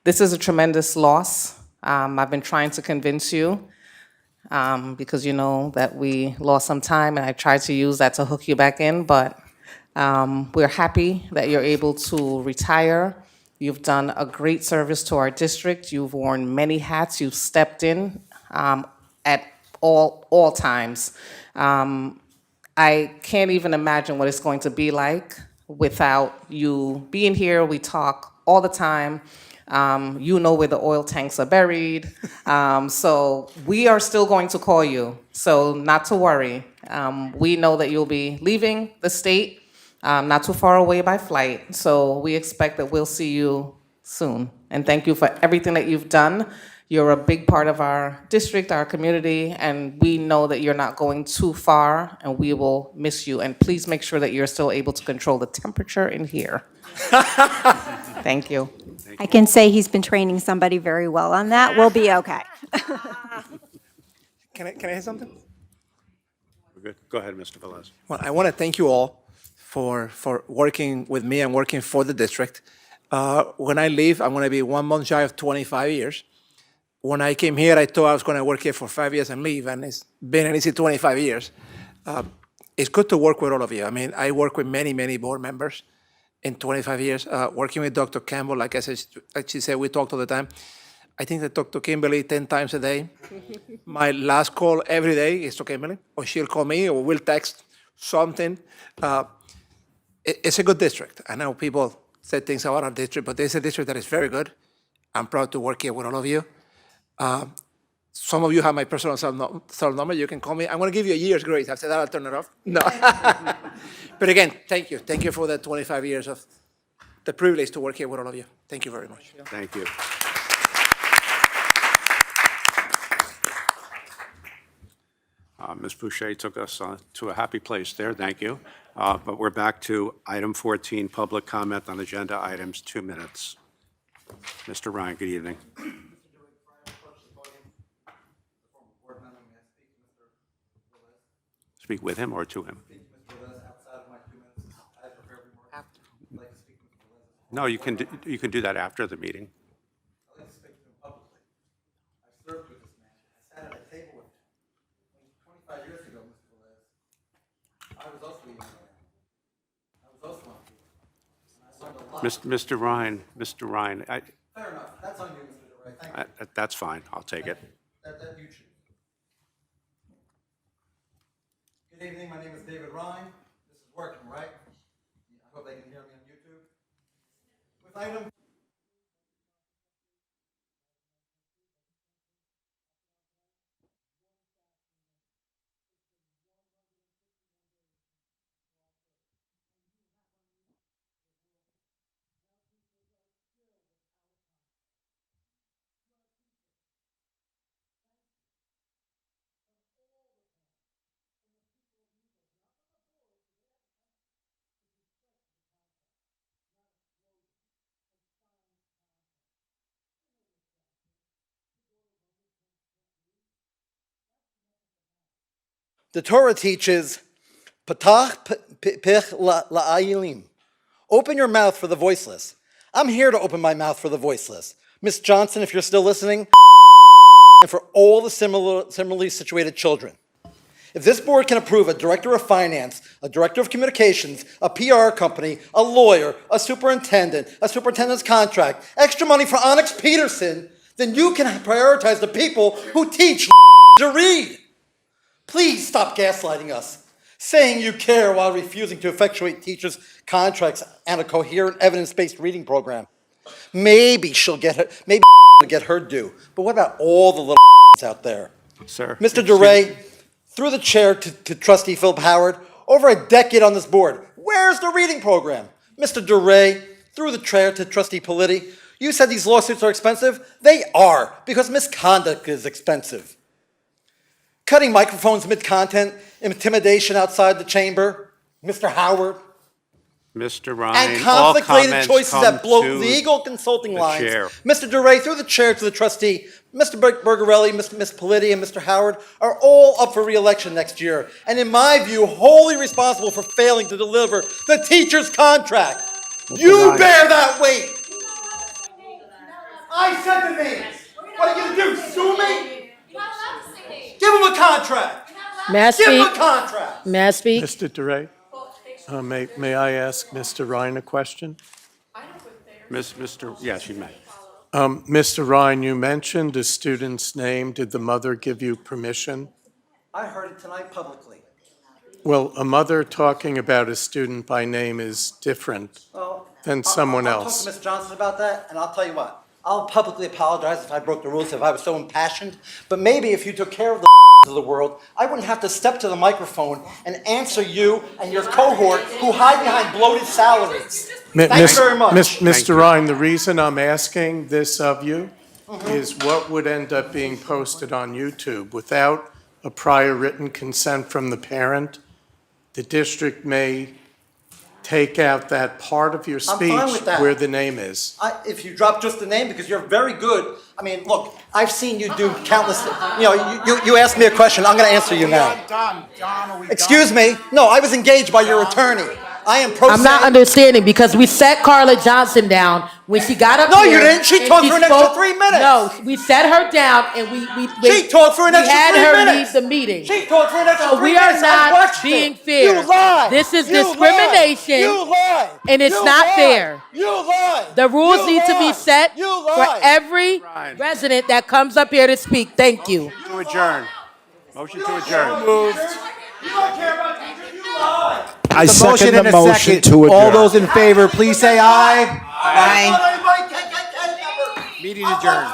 This is a tremendous loss. I've been trying to convince you because you know that we lost some time, and I tried to use that to hook you back in, but we're happy that you're able to retire. You've done a great service to our district. You've worn many hats. You've stepped in at all times. I can't even imagine what it's going to be like without you being here. We talk all the time. You know where the oil tanks are buried. So we are still going to call you, so not to worry. We know that you'll be leaving the state, not too far away by flight. So we expect that we'll see you soon. And thank you for everything that you've done. You're a big part of our district, our community, and we know that you're not going too far, and we will miss you. And please make sure that you're still able to control the temperature in here. Thank you. I can say he's been training somebody very well on that. We'll be okay. Can I say something? We're good. Go ahead, Mr. Velez. Well, I want to thank you all for working with me and working for the district. When I leave, I'm going to be 1 month shy of 25 years. When I came here, I thought I was going to work here for 5 years and leave, and it's been an easy 25 years. It's good to work with all of you. I mean, I work with many board members in 25 years. Working with Dr. Campbell, like she said, we talked all the time. I think that Dr. Kimberly 10 times a day. My last call every day is to Kimberly, or she'll call me, or we'll text something. It's a good district. I know people say things about our district, but it's a district that is very good. I'm proud to work here with all of you. Some of you have my personal cell number. You can call me. I'm going to give you a year's grace. After that, I'll turn it off. No. But again, thank you. Thank you for the 25 years of the privilege to work here with all of you. Thank you very much. Thank you. Ms. Boucher took us to a happy place there. Thank you. But we're back to item 14, public comment on agenda items, 2 minutes. Mr. Ryan, good evening. Speak with him or to him? No, you can do that after the meeting. I'd like to speak to him publicly. I served with this man. I sat at a table with him. 25 years ago, Mr. Velez, I was also a young man. I was also on people. And I learned a lot. Mr. Ryan, Fair enough. That's on you, Mr. DeRay. Thank you. That's fine. I'll take it. That you choose. Good evening. My name is David Ryan. This is working, right? I hope they can hear me on YouTube. With item the Torah teaches, Patach pich la'ayilim. Open your mouth for the voiceless. I'm here to open my mouth for the voiceless. Miss Johnson, if you're still listening, and for all the similarly situated children. If this board can approve a director of finance, a director of communications, a PR company, a lawyer, a superintendent's contract, extra money for Onyx Peterson, then you can prioritize the people who teach to read. Please stop gaslighting us, saying you care while refusing to effectuate teachers' contracts and a coherent evidence-based reading program. Maybe she'll get her due, but what about all the little out there? Sir. Mr. DeRay, through the chair to Trustee Philip Howard, over a decade on this board, where's the reading program? Mr. DeRay, through the chair to Trustee Politi, you said these lawsuits are expensive? They are, because misconduct is expensive. Cutting microphones mid-content, intimidation outside the chamber, Mr. Howard, Mr. Ryan, and all conflict-related comments choices come that blow to legal consulting the lines. chair. Mr. DeRay, through the chair to the trustee, Mr. Bergarelli, Ms. Politi, and Mr. Howard are all up for re-election next year, and in my view, wholly responsible for failing to deliver the teacher's contract. You Ryan. bear that weight. I said the names. What are you going to do, sue me? Give him a contract. May I Give him a speak? contract. May I speak? Mr. DeRay, may I ask Mr. Ryan a question? Yes, you may. Mr. Ryan, you mentioned a student's name. Did the mother give you permission? I heard it tonight publicly. Well, a mother talking about a student by name is different Well, than someone I'll else. talk to Ms. Johnson about that, and I'll tell you what. I'll publicly apologize if I broke the rules, if I was so impassioned. But maybe if you took care of the of the world, I wouldn't have to step to the microphone and answer you and your cohort who hide behind bloated salaries. Thank you very much. Mr. Ryan, the reason I'm asking this of you is what would end up being posted on YouTube. Without a prior written consent from the parent, the district may take out that part of your I'm fine with speech that. where the name is. If you drop just the name, because you're very good. I mean, look, I've seen you do countless, you asked me a question, I'm gonna answer you now. Excuse me, no, I was engaged by your attorney. I am pro se. I'm not understanding because we set Carla Johnson down when she got up No, here. you didn't. She and talked for an extra spoke- 3 minutes. No, we set her down and we She talked for an extra 3 had her minutes. leave the meeting. She talked for an extra So 3 we are minutes. I not watched being it. fair. You lied. This is You discrimination. lied. You lied. And it's You not lied. fair. You lied. The rules You need to be lied. set You for lied. every resident that comes up here to speak. Thank you. To adjourn. Motion to adjourn. You don't care about teachers. You lied. I The second motion the and a motion second. to adjourn. All those in favor, please say aye. Aye. Meeting adjourned.